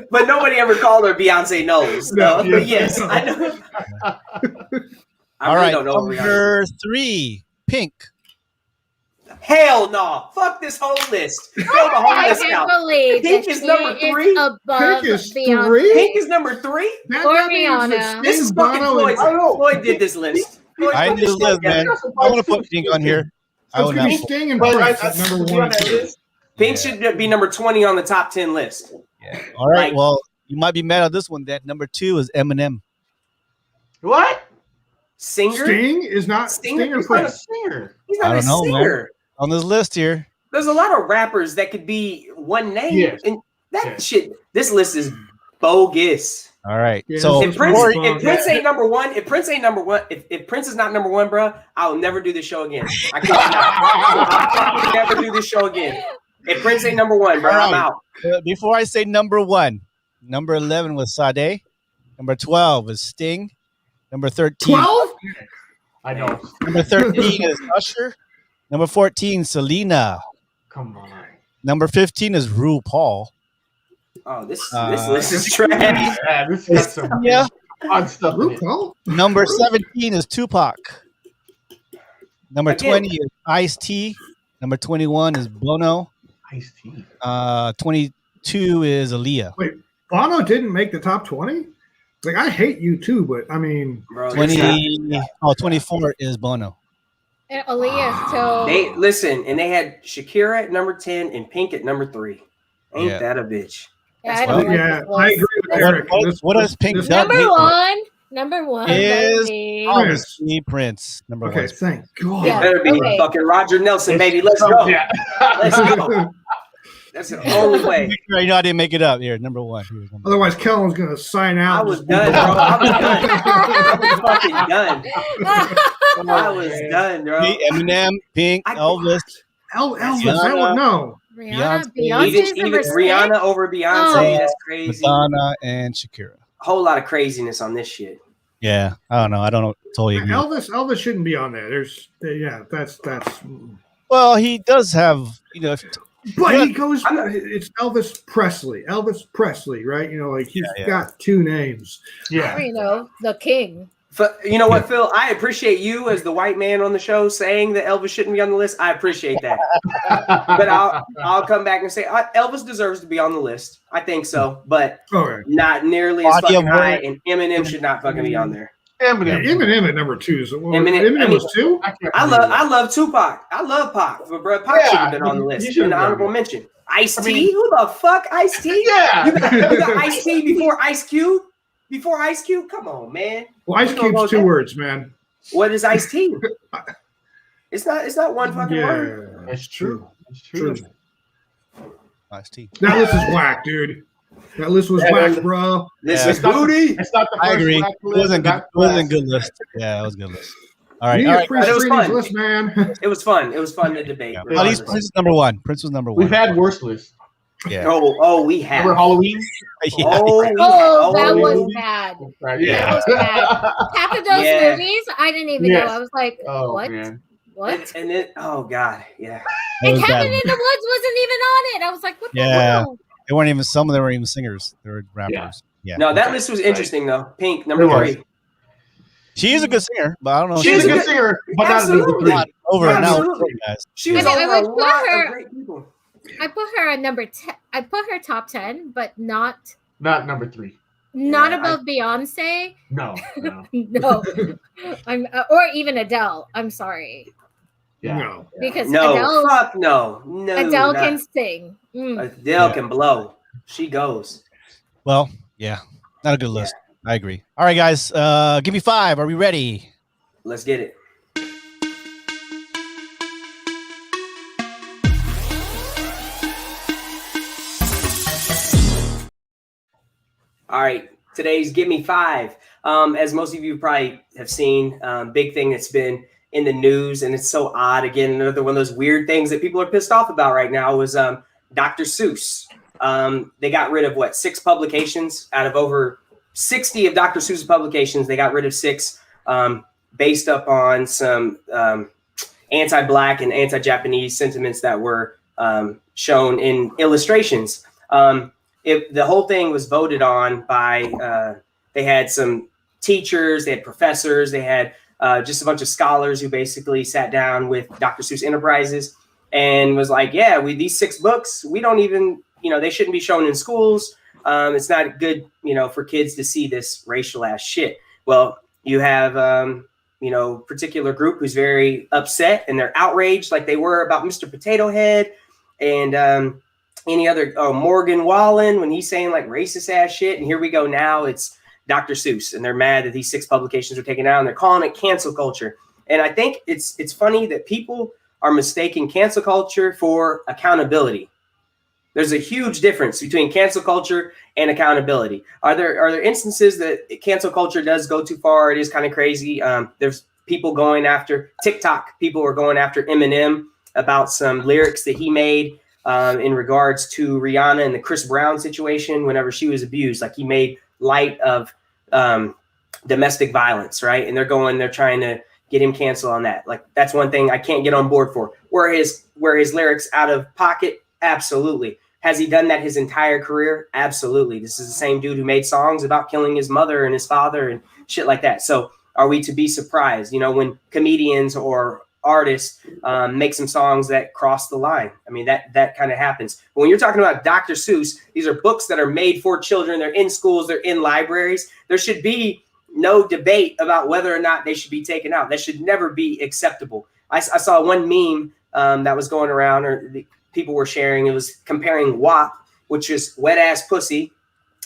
but nobody ever called her Beyonce knows. No, But yeah. yes, I know. I All really right, don't know Rihanna. number 3, Pink. Hell no! Fuck this whole list. Throw the whole I list can't out. believe Pink that is she number 3? above Pink is Beyonce. 3? Pink is number 3. Or Rihanna. This is fucking Floyd. Floyd did this list. Floyd I put did this shit list, man. together. I want to put Pink on here. I So would it's gonna be not. Sting and But Prince at number 1 and 2. Pink should be number 20 on the top 10 list. Yeah. All right. Like- Well, you might be mad at this one. That number 2 is Eminem. What? Singer? Sting is not Stinger? Sting or He's not a Prince. singer. He's not I a don't know, man. singer. On this list here. There's a lot of rappers that could be one name. Yes. And that Yes. shit, this list is bogus. All right. Yeah, So this If Prince, Or- if Prince ain't number 1, if Prince ain't number 1, if Prince is not number 1, bro, I'll never do this show again. I can't never do this show again. If Prince ain't number 1, bro, I'm out. before I say number 1, number 11 was Sade. Number 12 is Sting. Number 13. 12? I know. Number 13 is Usher. Number 14, Selena. Come on. Number 15 is RuPaul. Oh, this Uh, list is trash. Yeah, this got some Yeah. odd stuff in it. RuPaul? Number 17 is Tupac. Number Again. 20 is Ice-T. Number 21 is Bono. Ice-T. 22 is Aaliyah. Bono didn't make the top 20? Like, I hate you too, but I mean, Bro, 24 is Bono. And Aaliyah, so they listen, and they had Shakira at number 10 and Pink at number 3. Ain't Yeah. that a bitch? yeah, I don't like yeah, this I list. agree with Eric. What has Pink this- done? Number one, Is baby. obviously Prince. Number Okay, 1. thank God. It better be Okay. fucking Roger Nelson, baby. Let's go. Yeah. Let's go. That's the only way. You know I didn't make it up. Here, number 1. Here's number Otherwise, Kellen's going to sign I out. was Just- done, bro. I was fucking done. I was done, bro. See, Eminem, Pink, I- Elvis. Elvis, Rihanna. I would know. Rihanna, Beyonce. Beyonce's Even number 6. Rihanna over Beyonce. Oh. That's crazy. Madonna and Shakira. A whole lot of craziness on this shit. Yeah, I don't know. I don't totally agree. Elvis shouldn't be on there. That's. Well, he does have, But Yeah. he goes, it's Elvis Presley. Elvis Presley, right? You know, like he's Yeah. got two names. Yeah. Or, you know, the king. You know what, Phil? I appreciate you as the white man on the show saying that Elvis shouldn't be on the list. I appreciate that. But I'll come back and say Elvis deserves to be on the list. I think so, but not nearly as Body of fucking high. work. And Eminem should not fucking be on there. Eminem at number 2. So, Eminem was 2? I love Tupac. I love Pac. But bro, Pac should have been on the list. An honorable mention. Ice-T? Who the fuck? Ice-T? Yeah. You got Ice-T before Ice Cube? Before Ice Cube? Come on, man. Well, Ice Cube's 2 words, man. What is Ice-T? It's not one fucking word. Yeah, That's true. That's true. Ice-T. That list is whack, dude. That list was whack, bro. This is booty. It's not the first I agree. black It wasn't list, good. Wasn't good list. Yeah, it was a good list. All right. You All need right. a Prince It was Ratings fun. list, man. It was fun. It was fun to debate. Yeah. At least Prince was number 1. Prince was number 1. We've had worse lists. Yeah. Oh, we have. Remember Halloween? Yeah. Oh, that was bad. Right. Yeah. That was bad. Half of those Yeah. movies, I didn't even know. Yes. I was like, Oh, what? man. What? And then, oh god, yeah. That And was Cabin bad. in the Woods wasn't even on it. I was like, what the Yeah. hell? They weren't even. Some of them were even singers. They were rappers. Yeah. No, that list was interesting though. Pink, number It was. 3. She is a good singer, but I don't know. if She's a a good good- singer, but not a Absolutely. number 3. over and out, Absolutely. guys. She was I mean, over I a would put lot her- of great people. I put her at number 10. I put her top 10, but not Not number 3. not Yeah, above Beyonce. No. No, I'm or even Adele. I'm sorry, Yeah. No. because No, Adele fuck no. No. Adele not- can sing. Adele Yeah. can blow. She goes. Well, yeah, not a good list. I agree. All right, guys, give me 5. Are we ready? Let's get it. All right, today's Give Me 5. As most of you probably have seen, big thing that's been in the news, and it's so odd. Again, another one of those weird things that people are pissed off about right now was Dr. Seuss. They got rid of 6 publications out of over 60 of Dr. Seuss's publications. They got rid of 6 based upon some anti-Black and anti-Japanese sentiments that were shown in illustrations. The whole thing was voted on by, they had some teachers, they had professors, they had just a bunch of scholars who basically sat down with Dr. Seuss Enterprises and was like, yeah, these 6 books, we don't even, they shouldn't be shown in schools. It's not good, for kids to see this racial ass shit. Well, you have, particular group who's very upset and they're outraged like they were about Mr. Potato Head and any other, Morgan Wallen when he's saying like racist ass shit. And here we go. Now it's Dr. Seuss and they're mad that these 6 publications are taken out and they're calling it cancel culture. And I think it's funny that people are mistaking cancel culture for accountability. There's a huge difference between cancel culture and accountability. Are there instances that cancel culture does go too far? It is kind of crazy. There's people going after TikTok. People are going after Eminem about some lyrics that he made in regards to Rihanna and the Chris Brown situation whenever she was abused. Like he made light of domestic violence, right? And they're trying to get him canceled on that. Like that's one thing I can't get on board for. Were his lyrics out of pocket? Absolutely. Has he done that his entire career? Absolutely. This is the same dude who made songs about killing his mother and his father and shit like that. So are we to be surprised, when comedians or artists make some songs that cross the line? I mean, that kind of happens. But when you're talking about Dr. Seuss, these are books that are made for children. They're in schools. They're in libraries. There should be no debate about whether or not they should be taken out. That should never be acceptable. I saw one meme that was going around, or people were sharing. It was comparing WAP, which is Wet Ass Pussy,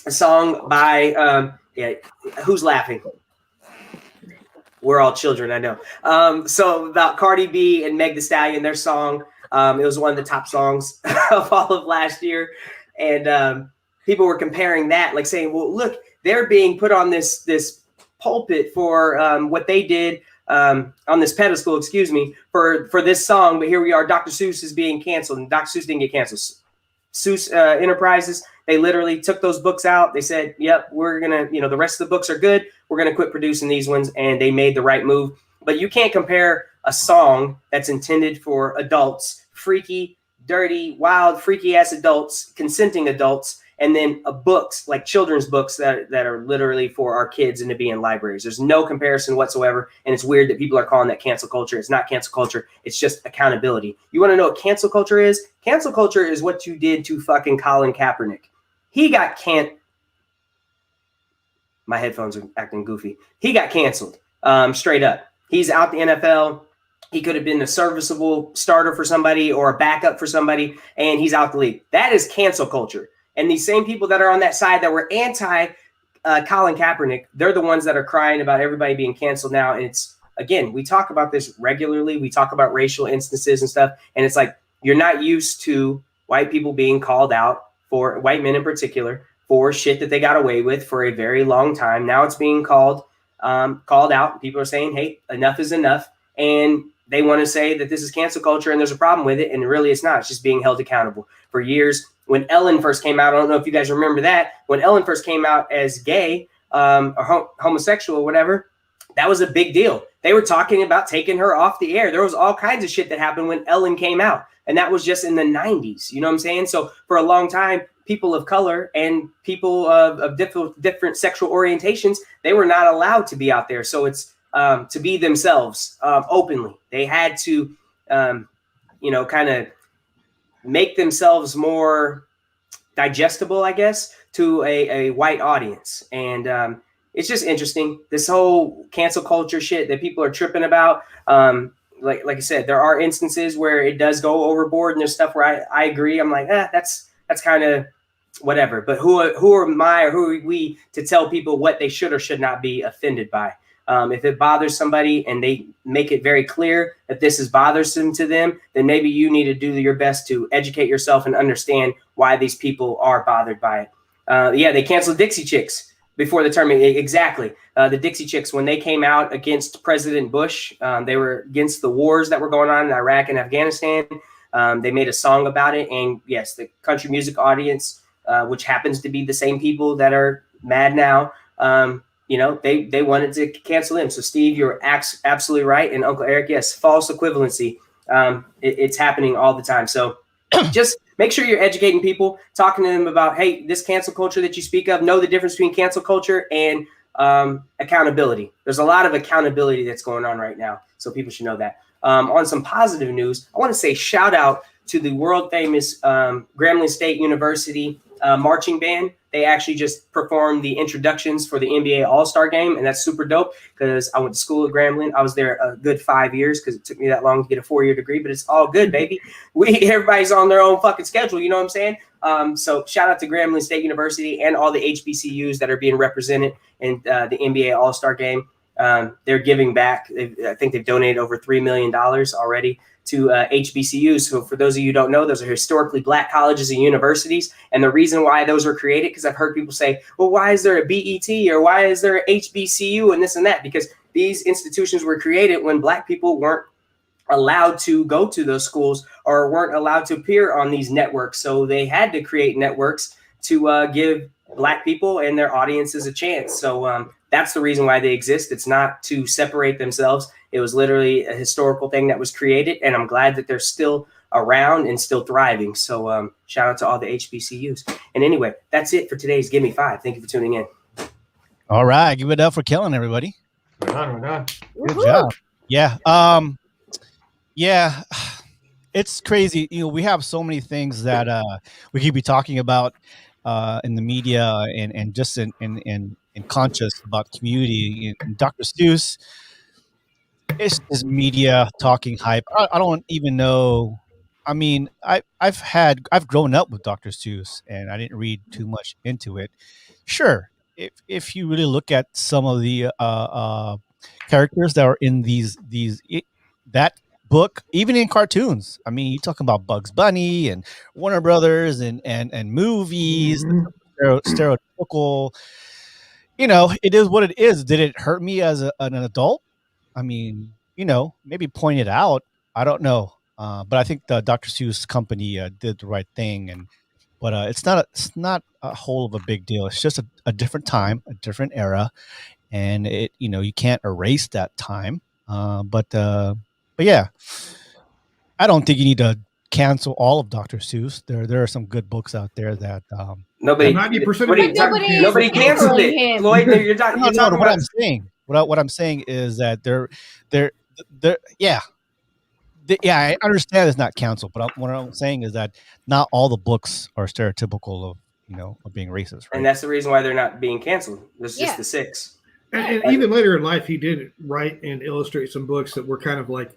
a song by, who's laughing? We're all children, I know. So about Cardi B and Meg Thee Stallion, their song, it was one of the top songs of all of last year. And people were comparing that, like saying, well, look, they're being put on this pulpit for what they did on this pedestal, for this song. But here we are, Dr. Seuss is being canceled, and Dr. Seuss didn't get canceled. Seuss Enterprises, they literally took those books out. They said, yep, we're going to, the rest of the books are good. We're going to quit producing these ones. And they made the right move. But you can't compare a song that's intended for adults, freaky, dirty, wild, freaky ass adults, consenting adults, and then books like children's books that are literally for our kids and to be in libraries. There's no comparison whatsoever, and it's weird that people are calling that cancel culture. It's not cancel culture. It's just accountability. You want to know what cancel culture is? Cancel culture is what you did to fucking Colin Kaepernick. He got my headphones are acting goofy. He got canceled, straight up. He's out the NFL. He could have been a serviceable starter for somebody or a backup for somebody, and he's out the league. That is cancel culture. And these same people that are on that side that were anti Colin Kaepernick, they're the ones that are crying about everybody being canceled now. And it's, again, we talk about this regularly. We talk about racial instances and stuff. And it's like, you're not used to white people being called out, for white men in particular, for shit that they got away with for a very long time. Now it's being called out. People are saying, hey, enough is enough. And they want to say that this is cancel culture and there's a problem with it. And really it's not. It's just being held accountable. For years, when Ellen first came out, I don't know if you guys remember that, when Ellen first came out as gay or homosexual or whatever, that was a big deal. They were talking about taking her off the air. There was all kinds of shit that happened when Ellen came out. And that was just in the 90s. You know what I'm saying? So for a long time, people of color and people of different sexual orientations, they were not allowed to be out there. So it's to be themselves openly. They had to, kind of make themselves more digestible, I guess, to a white audience. And it's just interesting, this whole cancel culture shit that people are tripping about. Like I said, there are instances where it does go overboard, and there's stuff where I agree. I'm like, that's kind of whatever. But who am I or who are we to tell people what they should or should not be offended by? If it bothers somebody and they make it very clear that this is bothersome to them, then maybe you need to do your best to educate yourself and understand why these people are bothered by it. They canceled Dixie Chicks before the term. Exactly. The Dixie Chicks, when they came out against President Bush, they were against the wars that were going on in Iraq and Afghanistan. They made a song about it. And yes, the country music audience, which happens to be the same people that are mad now, they wanted to cancel him. So Steve, you're absolutely right. And Uncle Eric, yes, false equivalency. It's happening all the time. So just make sure you're educating people, talking to them about, hey, this cancel culture that you speak of, know the difference between cancel culture and accountability. There's a lot of accountability that's going on right now. So people should know that. On some positive news, I want to say shout out to the world famous Grambling State University marching band. They actually just performed the introductions for the NBA All-Star game, and that's super dope because I went to school at Grambling. I was there a good 5 years because it took me that long to get a 4-year degree, but it's all good, baby. Everybody's on their own fucking schedule, you know what I'm saying? So shout out to Grambling State University and all the HBCUs that are being represented in the NBA All-Star game. They're giving back. I think they've donated over $3 million already to HBCUs. So for those of you who don't know, those are historically black colleges and universities. And the reason why those were created, because I've heard people say, well, why is there a BET or why is there a HBCU and this and that? Because these institutions were created when black people weren't allowed to go to those schools or weren't allowed to appear on these networks. So they had to create networks to give black people and their audiences a chance. So that's the reason why they exist. It's not to separate themselves. It was literally a historical thing that was created, and I'm glad that they're still around and still thriving. So shout out to all the HBCUs. And anyway, that's it for today's Give Me Five. Thank you for tuning in. All right, give it up for killing everybody. We're done. Good job. Yeah. Yeah. It's crazy. We have so many things that we could be talking about in the media and just in conscious about community. And Dr. Seuss, it's just media talking hype. I don't even know. I mean, I've grown up with Dr. Seuss, and I didn't read too much into it. Sure, if you really look at some of the characters that are in that book, even in cartoons. I mean, you talk about Bugs Bunny and Warner Brothers and movies, stereotypical. It is what it is. Did it hurt me as an adult? I mean, maybe point it out. I don't know. But I think the Dr. Seuss company did the right thing. But it's not a whole of a big deal. It's just a different time, a different era. And you can't erase that time. But yeah, I don't think you need to cancel all of Dr. Seuss. There are some good books out there that Nobody. 90% What of are you it- talking- Nobody Nobody is canceled canceling it. him. Floyd, you're talking no, about. what I'm saying. What I'm saying is that they're yeah. Yeah, I understand it's not canceled, but what I'm saying is that not all the books are stereotypical of of being racist, right? And that's the reason why they're not being canceled. It's just Yeah. the 6. And even later in life, he did write and illustrate some books that were kind of like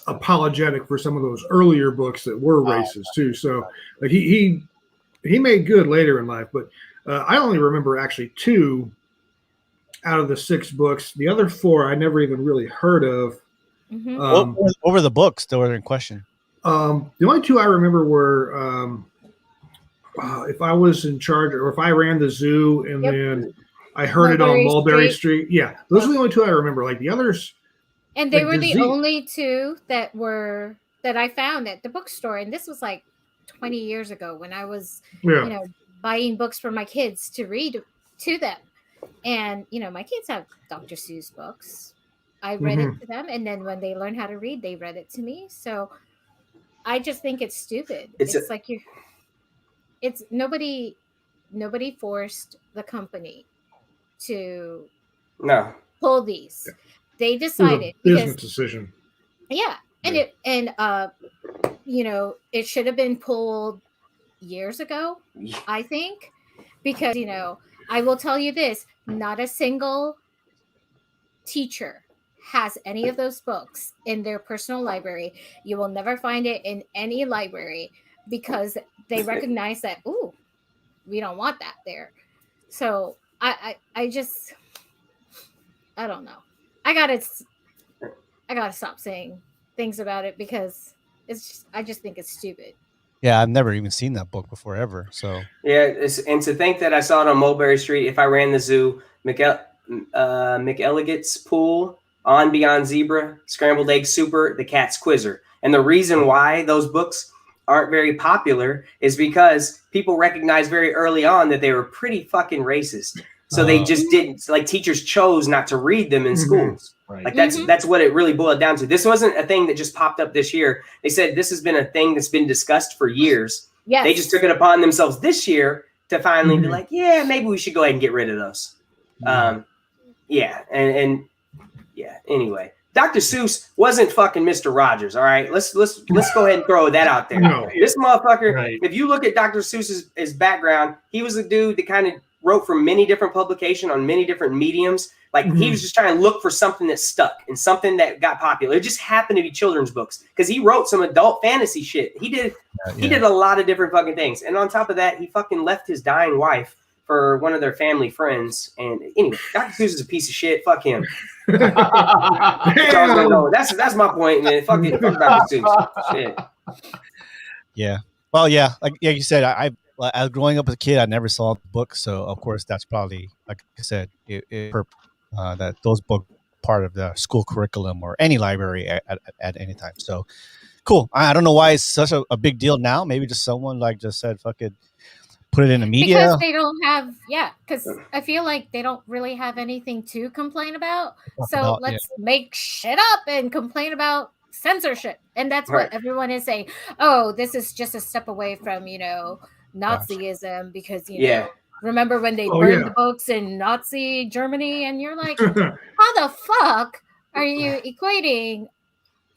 apologetic for some of those earlier books that were racist too. So like he made good later in life, but I only remember actually 2 out of the 6 books. The other 4 I never even really heard of. Mhm. What were the books that were in question? The only 2 I remember were If I Was in Charge or If I Ran the Zoo, and Yep. then I Heard It on Mulberry Street. Yeah, those are the only 2 I remember. Like the others, And they like were the the Z- only 2 that I found at the bookstore. And this was like 20 years ago when I was, yeah. buying books for my kids to read to them. And, my kids have Dr. Seuss books. I read it to them. And then when they learn how to read, they read it to me. So I just think it's stupid. It's like it's nobody forced the company to No. pull these. They It was decided a business decision. yeah, and it should have been pulled years ago, I think, because I will tell you this: not a single teacher has any of those books in their personal library. You will never find it in any library because they recognize that we don't want that there. So I just I don't know. I gotta stop saying things about it because I just think it's stupid. Yeah, I've never even seen that book before ever. So Yeah, and to think that I saw it on Mulberry Street, If I Ran the Zoo, McElligot's Pool, On Beyond Zebra, Scrambled Egg Super, The Cat's Quizzer. And the reason why those books aren't very popular is because people recognized very early on that they were pretty fucking racist. So they just didn't, like, teachers chose not to read them in schools. Right. Like that's what it really boiled down to. This wasn't a thing that just popped up this year. They said this has been a thing that's been discussed for years. Yes. They just took it upon themselves this year to finally be like, yeah, maybe we should go ahead and get rid of those. Yeah. And yeah, anyway. Dr. Seuss wasn't fucking Mr. Rogers, all right? Let's go ahead and throw that out there. No. This motherfucker, Right. if you look at Dr. Seuss's his background, he was a dude that kind of wrote for many different publications on many different mediums. Like he was just trying to look for something that stuck and something that got popular. It just happened to be children's books because he wrote some adult fantasy shit. He did a lot of different fucking things. And on top of that, he fucking left his dying wife for one of their family friends. And anyway, Dr. Seuss is a piece of shit. Fuck him. That's my point, man. Fuck Dr. Seuss. Shit. yeah, well, yeah, like you said, I growing up as a kid, I never saw the book, so of course that's probably, like I said, that those books part of the school curriculum or any library at any time. So cool. I don't know why it's such a big deal now. Maybe just someone just said, fuck it, put it in the media. Because they don't have, because I feel like they don't really have anything to complain about. So let's make shit up and complain about censorship. And that's what everyone is saying. Oh, this is just a step away from, Nazism because, remember when they burned the books in Nazi Germany? And you're like, how the fuck are you equating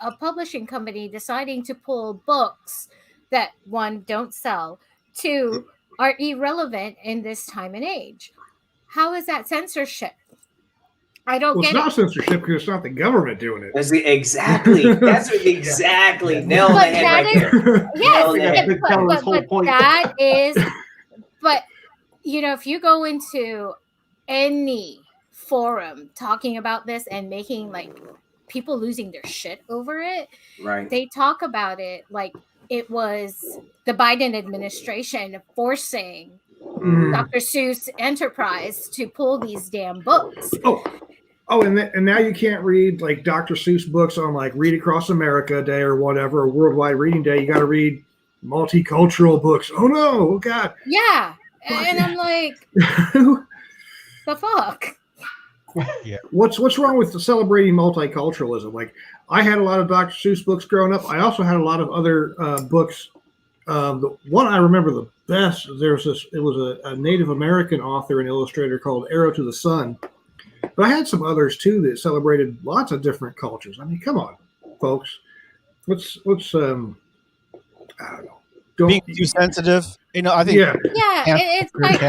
a publishing company deciding to pull books that, one, don't sell, two, are irrelevant in this time and age? How is that censorship? I don't get it. It's not censorship because it's not the government doing it. That's exactly nailed the head right there. Yes, but that is, but if you go into any forum talking about this and making like people losing their shit over it, right? They talk about it like it was the Biden administration forcing Dr. Seuss Enterprise to pull these damn books. Oh, and now you can't read like Dr. Seuss books on like Read Across America Day or whatever, or Worldwide Reading Day. You got to read multicultural books. Oh no, oh God. Yeah, and I'm like, the fuck. Yeah. What's wrong with celebrating multiculturalism? Like, I had a lot of Dr. Seuss books growing up. I also had a lot of other books. The one I remember the best, it was a Native American author and illustrator called Arrow to the Sun. But I had some others too that celebrated lots of different cultures. I mean, come on, folks. Let's I don't know. Being too sensitive, I think. Yeah, it's like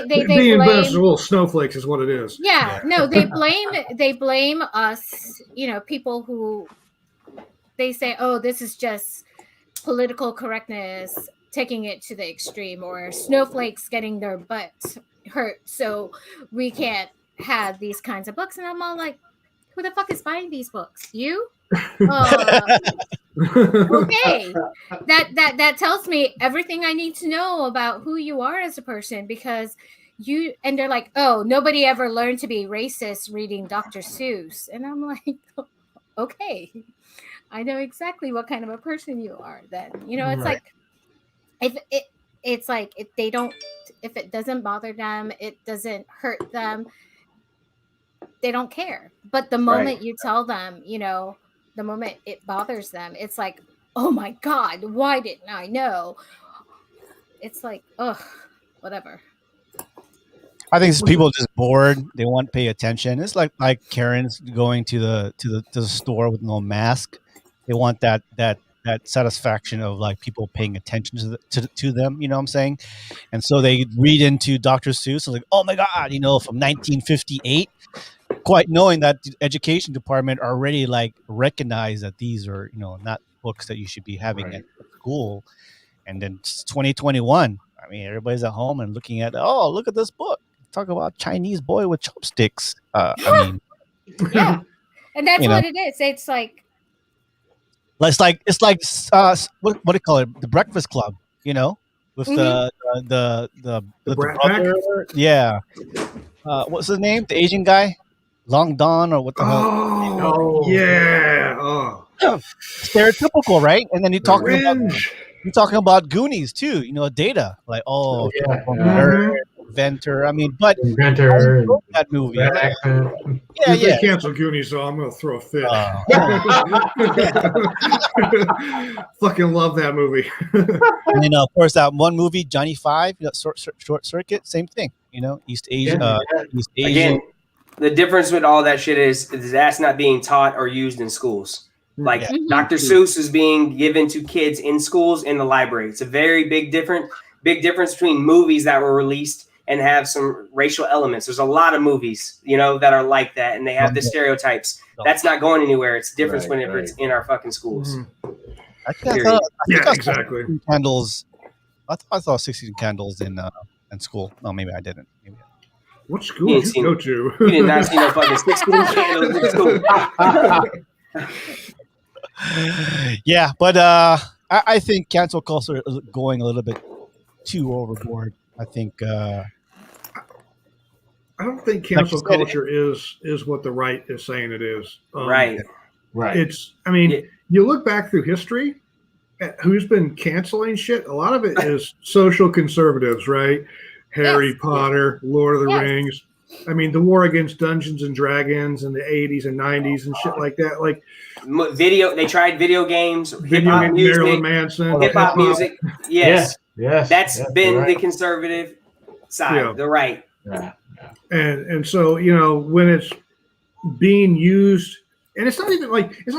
they being blame little snowflakes is what it is. Yeah, no, they blame us. People who they say, oh, this is just political correctness taking it to the extreme, or snowflakes getting their butts hurt, so we can't have these kinds of books. And I'm all like, who the fuck is buying these books? You? Okay, that tells me everything I need to know about who you are as a person, because and they're like, oh, nobody ever learned to be racist reading Dr. Seuss. And I'm like, okay, I know exactly what kind of a person you are then. It's Right. like, if it doesn't bother them, it doesn't hurt them, they don't care. But the moment you tell them, the moment it bothers them, it's like, oh my God, why didn't I know? It's like, ugh, whatever. I think people are just bored. They want to pay attention. It's like Karen's going to the store with no mask. They want that satisfaction of like people paying attention to them. You know what I'm saying? And so they read into Dr. Seuss and like, oh my God, from 1958. Quite knowing that the education department already like recognize that these are not books that you should be having at school. And then it's 2021. I mean, everybody's at home and looking at, oh, look at this book. Talk about Chinese boy with chopsticks. I mean, yeah, and that's what it is. It's like what do you call it? The Breakfast Club, with the brother. Yeah. What's his name? The Asian guy, Long Don, or what the hell? Oh, yeah. Oh. Stereotypical, right? And then you're talking about Goonies too. Data, like Inventor. I mean, but Inventor, that movie. They canceled Goonies, so I'm gonna throw a fit. Fucking love that movie. And then, of course, that one movie, Johnny Five, Short Circuit, same thing. East Asia. East Asian. Again, the difference with all that shit is that's not being taught or used in schools. Like Dr. Seuss is being given to kids in schools in the library. It's a very big difference between movies that were released and have some racial elements. There's a lot of movies, that are like that, and they have the stereotypes. That's not going anywhere. It's different whenever it's in our fucking schools. Exactly. Candles. I saw 16 Candles in school. No, maybe I didn't. What school did you go to? You did not see no fucking 16 Candles in school. Yeah, but I think cancel culture is going a little bit too overboard. I think I don't think cancel culture is what the right is saying it is. Right. It's, I mean, you look back through history, who's been canceling shit? A lot of it is social conservatives, right? Harry Potter, Lord of the Rings. I mean, the war against Dungeons and Dragons in the 80s and 90s and shit like that. Like they tried video games, hip-hop music, Marilyn Manson, hip-hop music. Yes. That's been right. the conservative side, the right. Yeah. And so, when it's being used, and it's not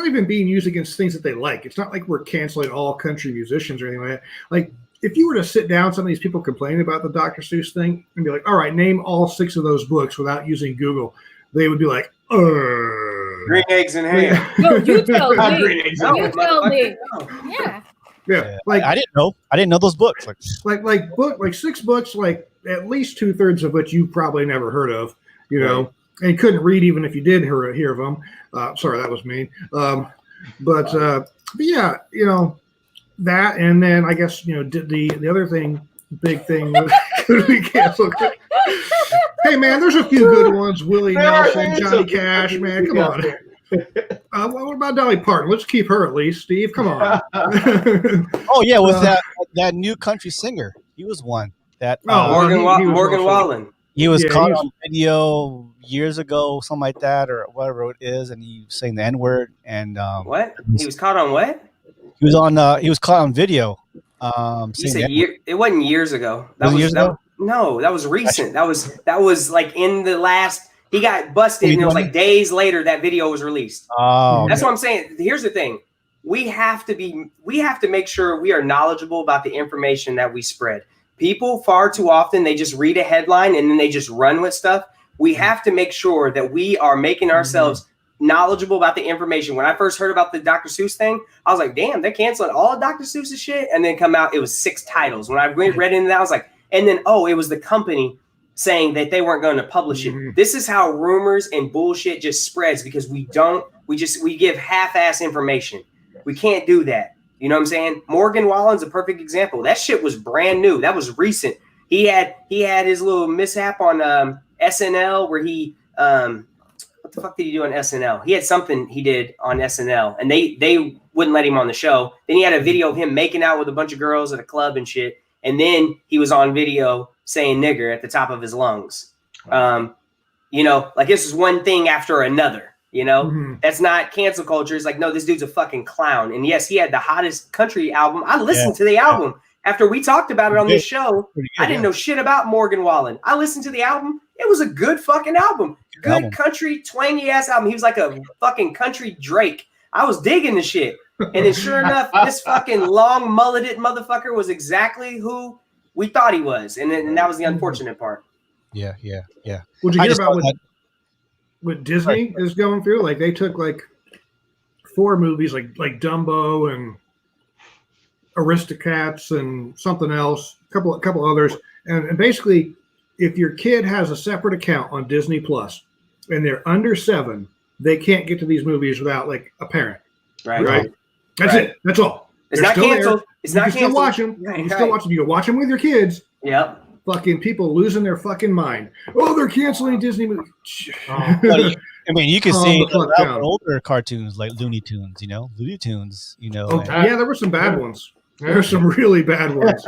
even being used against things that they like. It's not like we're canceling all country musicians or anything like that. Like, if you were to sit down, some of these people complaining about the Dr. Seuss thing and be like, all right, name all 6 of those books without using Google, they would be like, Green eggs and ham. No, you tell me. Green eggs you tell me. Yeah. Yeah. Like, I didn't know those books. Like 6 books, like at least 2/3 of which you probably never heard of, and couldn't read even if you did hear of them. Sorry, that was mean. But yeah, that, and then I guess the other big thing was could we cancel? Hey man, there's a few good ones. Willie Nelson, Johnny Cash, man, come on. What about Dolly Parton? Let's keep her at least. Steve, come on. Oh yeah, with that new country singer, he was one that Morgan Wallen. He was Yeah, caught he was- on video years ago, something like that, or whatever it is, and he was saying the N word. And What? He was caught on what? he was on. He was caught on video. You Saying said the N-word. it wasn't years ago. That Was it was years ago? no, that was recent. That was like in the last. He got busted, and it was like days later that video was released. Oh, That's what I'm saying. Here's the thing: we have to make sure we are knowledgeable about the information that we spread. People far too often they just read a headline and then they just run with stuff. We have to make sure that we are making ourselves knowledgeable about the information. When I first heard about the Dr. Seuss thing, I was like, damn, they're canceling all of Dr. Seuss's shit. And then come out, it was 6 titles. When I read into that, I was like, and then, it was the company saying that they weren't going to publish it. This is how rumors and bullshit just spreads because we give half-ass information. We can't do that. You know what I'm saying? Morgan Wallen's a perfect example. That shit was brand new. That was recent. He had his little mishap on SNL where he what the fuck did he do on SNL? He had something he did on SNL and they wouldn't let him on the show. Then he had a video of him making out with a bunch of girls at a club and shit. And then he was on video saying nigger at the top of his lungs. Like this is one thing after another. That's not cancel culture. It's like, no, this dude's a fucking clown. And yes, he had the hottest country album. I listened to the album after we talked about it on this show. I didn't know shit about Morgan Wallen. I listened to the album. It was a good fucking album. Good country, twangy ass album. He was like a fucking country Drake. I was digging the shit. And then sure enough, this fucking long mulleted motherfucker was exactly who we thought he was. And that was the unfortunate part. Yeah. Would you hear about what Disney is going through? Like they took like 4 movies like Dumbo and Aristocats and something else, a couple others. And basically, if your kid has a separate account on Disney Plus and they're under 7, they can't get to these movies without like a parent. Right. That's it. That's all. It's not canceled. It's not canceled. Still watch them. You can still watch them. You can watch them with your kids. Yep. Fucking people losing their fucking mind. Oh, they're canceling Disney movies. I mean, you can see older cartoons like Looney Tunes. Looney Tunes. Yeah, there were some bad ones. There are some really bad ones.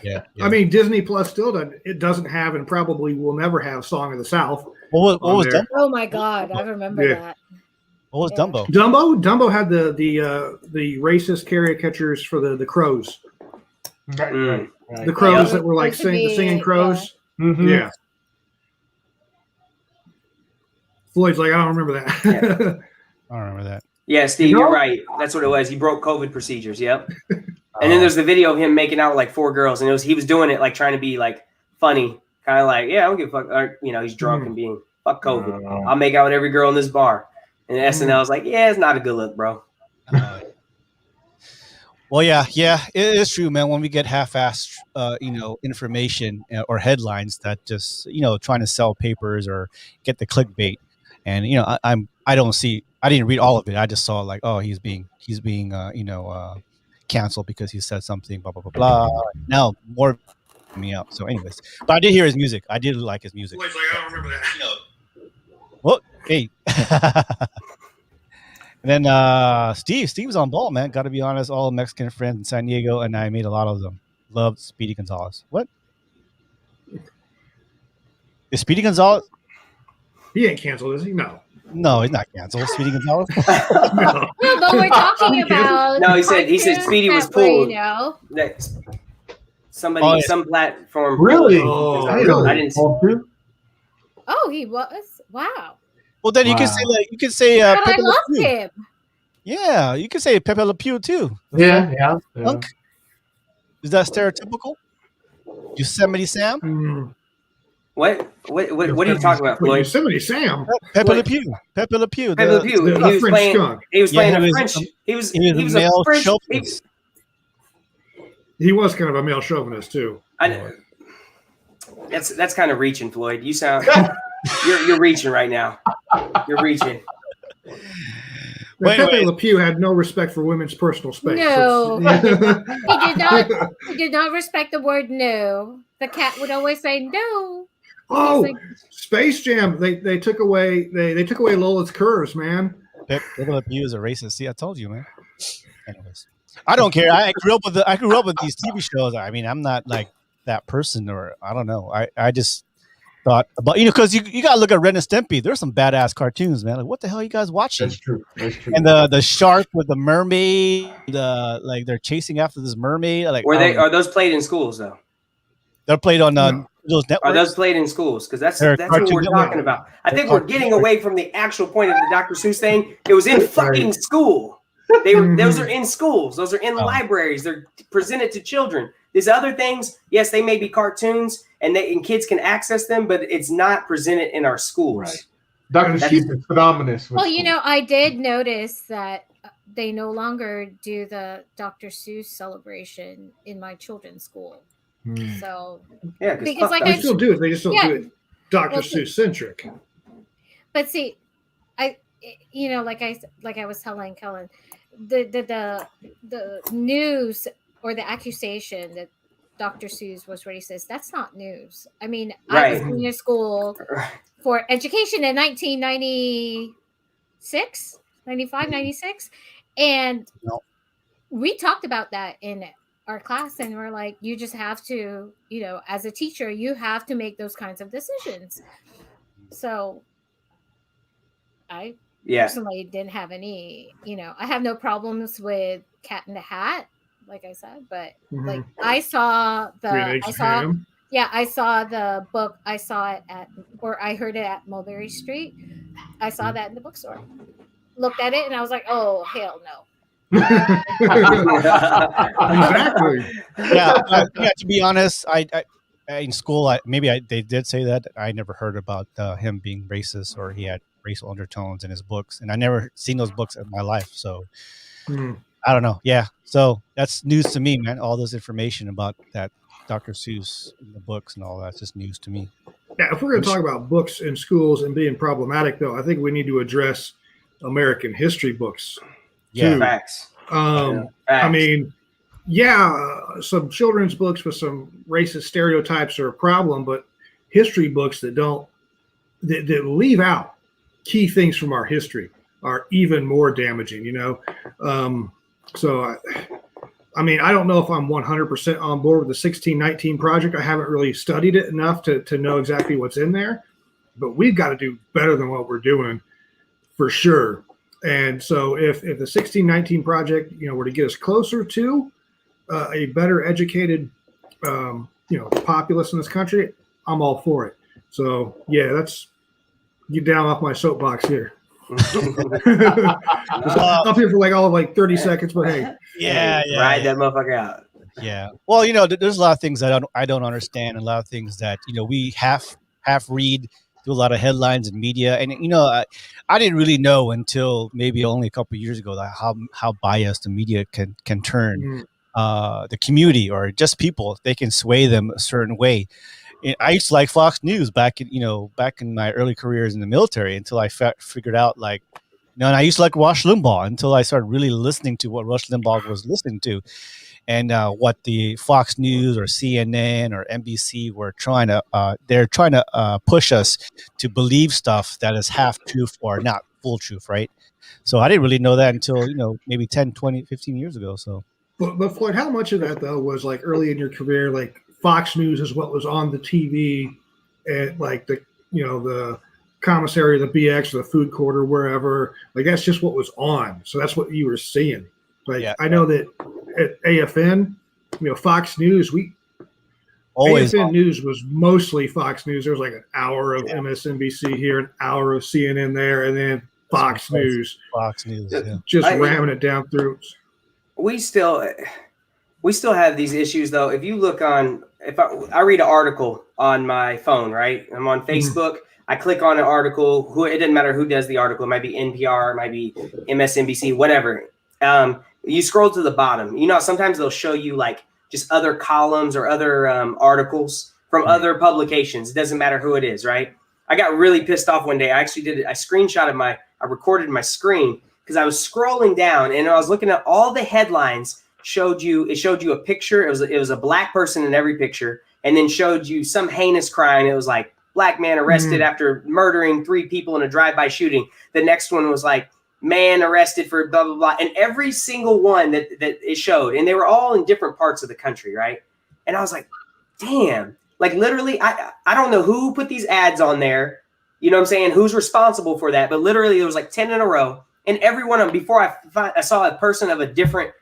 Yeah. I mean, Disney Plus still doesn't have and probably will never have Song of the South. What was Dumbo? Oh my God, I remember that. What was Dumbo? Dumbo had the racist caricatures for the crows. Right. The crows that were like singing crows. Yeah. Floyd's like, I don't remember that. I don't remember that. Yeah, Steve, you're right. That's what it was. He broke COVID procedures. Yep. And then there's the video of him making out with like 4 girls, and he was doing it like trying to be like funny, kind of like, yeah, I don't give a fuck. Or, he's drunk and being fuck COVID. I'll make out with every girl in this bar. And SNL was like, yeah, it's not a good look, bro. Well, yeah, it is true, man. When we get half-assed, information or headlines that just, trying to sell papers or get the clickbait, and I didn't read all of it. I just saw like, oh, he's being canceled because he said something, blah blah blah blah. Now more me up. So, anyways, but I did hear his music. I did like his music. Floyd's like, I don't remember that. Well, hey. And then Steve was on ball, man. Got to be honest, all Mexican friends in San Diego, and I made a lot of them. Loved Speedy Gonzalez. What? Is Speedy Gonzalez? He ain't canceled, is he? No, he's not canceled. Speedy Gonzalez. No, but we're talking about. No, he said Speedy was pulled. Somebody, some platform. Really? I didn't see. Oh, he was. Wow. Well, then you can say But I love him. Yeah, you can say Pepe Le Pew too. Yeah. Punk? Is that stereotypical? Yosemite Sam? What are you talking about, Floyd? Yosemite Sam. Pepe Le Pew. Pepe Le Pew. Pepe Le Pew. He was playing a French. He was a male French. chauvinist. He was kind of a male chauvinist too. That's kind of reaching, Floyd. You sound you're reaching right now. You're reaching. Pepe Le Pew had no respect for women's personal space. No, he did not respect the word no. The cat would always say no. Oh, like, Space Jam! They took away Lola's curves, man. Pepe Le Pew is a racist. See, I told you, man. Anyways, I don't care. I grew up with these TV shows. I mean, I'm not like that person, or I don't know. I just thought about, because you got to look at Ren and Stimpy. There's some badass cartoons, man. Like, what the hell are you guys watching? That's true. That's true. And the shark with the mermaid, like they're chasing after this mermaid. Like, are those played in schools though? They're played on those networks. Are those played in schools? Because that's what we're talking about. I think we're getting away from the actual point of the Dr. Seuss thing. It was in fucking school. Those are in schools. Those are in libraries. They're presented to children. These other things, yes, they may be cartoons, and kids can access them, but it's not presented in our schools. Right. Dr. Seuss is phenomenous. Well, I did notice that they no longer do the Dr. Seuss celebration in my children's school. So yeah, because they still do it. They just don't do it Dr. Seuss centric. But see, like I was telling Kellen, the news or the accusation that Dr. Seuss was racist, that's not news. I mean, I was in school for education in 1996, 95, 96. And we talked about that in our class, and we're like, you just have to, as a teacher, you have to make those kinds of decisions. So I personally didn't have any, I have no problems with Cat in the Hat, like I said, but like I saw the book. I saw it I heard it at Mulberry Street. I saw that in the bookstore. Looked at it and I was like, oh, hell no. Exactly. Yeah, to be honest, I in school, they did say that. I never heard about him being racist or he had racial undertones in his books, and I never seen those books in my life. So I don't know. Yeah, so that's news to me, man. All this information about that Dr. Seuss in the books and all that's just news to me. Yeah, if we're going to talk about books in schools and being problematic, though, I think we need to address American history books. Yeah, facts. Facts. I mean, some children's books with some racist stereotypes are a problem, but history books that leave out key things from our history are even more damaging, So, I mean, I don't know if I'm 100% on board with the 1619 project. I haven't really studied it enough to know exactly what's in there, but we've got to do better than what we're doing for sure. And so if the 1619 project, were to get us closer to a better educated, populace in this country, I'm all for it. So yeah, let's get down off my soapbox here. Up here for like 30 seconds, but hey. Yeah. Ride that motherfucker out. Yeah. Well, there's a lot of things that I don't understand, and a lot of things that, we half read through a lot of headlines and media. And, I didn't really know until maybe only a couple of years ago that how biased the media can turn the community or just people. They can sway them a certain way. I used to like Fox News back in my early careers in the military until I figured out and I used to like Rush Limbaugh until I started really listening to what Rush Limbaugh was listening to, and what the Fox News or CNN or NBC were trying to push us to believe stuff that is half truth or not full truth, right? So I didn't really know that until maybe 10, 20, 15 years ago. So, but Floyd, how much of that though was like early in your career, like Fox News is what was on the TV, and like the commissary, the BX, or the food court, or wherever, like that's just what was on. So that's what you were seeing. I know that at AFN, Fox News, AFN News was mostly Fox News. There was like an hour of MSNBC here, an hour of CNN there, and then Fox News. Just ramming it down through. We still have these issues though. If you look if I read an article on my phone, right? I'm on Facebook. I click on an article. It doesn't matter who does the article. It might be NPR, it might be MSNBC, whatever. You scroll to the bottom. Sometimes they'll show you like just other columns or other articles from other publications. It doesn't matter who it is, right? I got really pissed off one day. I actually I recorded my screen because I was scrolling down and I was looking at all the headlines. It showed you a picture. It was a black person in every picture, and then showed you some heinous crime. It was like black man arrested after murdering 3 people in a drive-by shooting. The next one was like man arrested for blah, blah, blah. And every single one that it showed, and they were all in different parts of the country, right? And I was like, damn, Like literally, I don't know who put these ads on there. You know what I'm saying? Who's responsible for that? But literally, there was like 10 in a row. And every one of them, before I saw a person of a different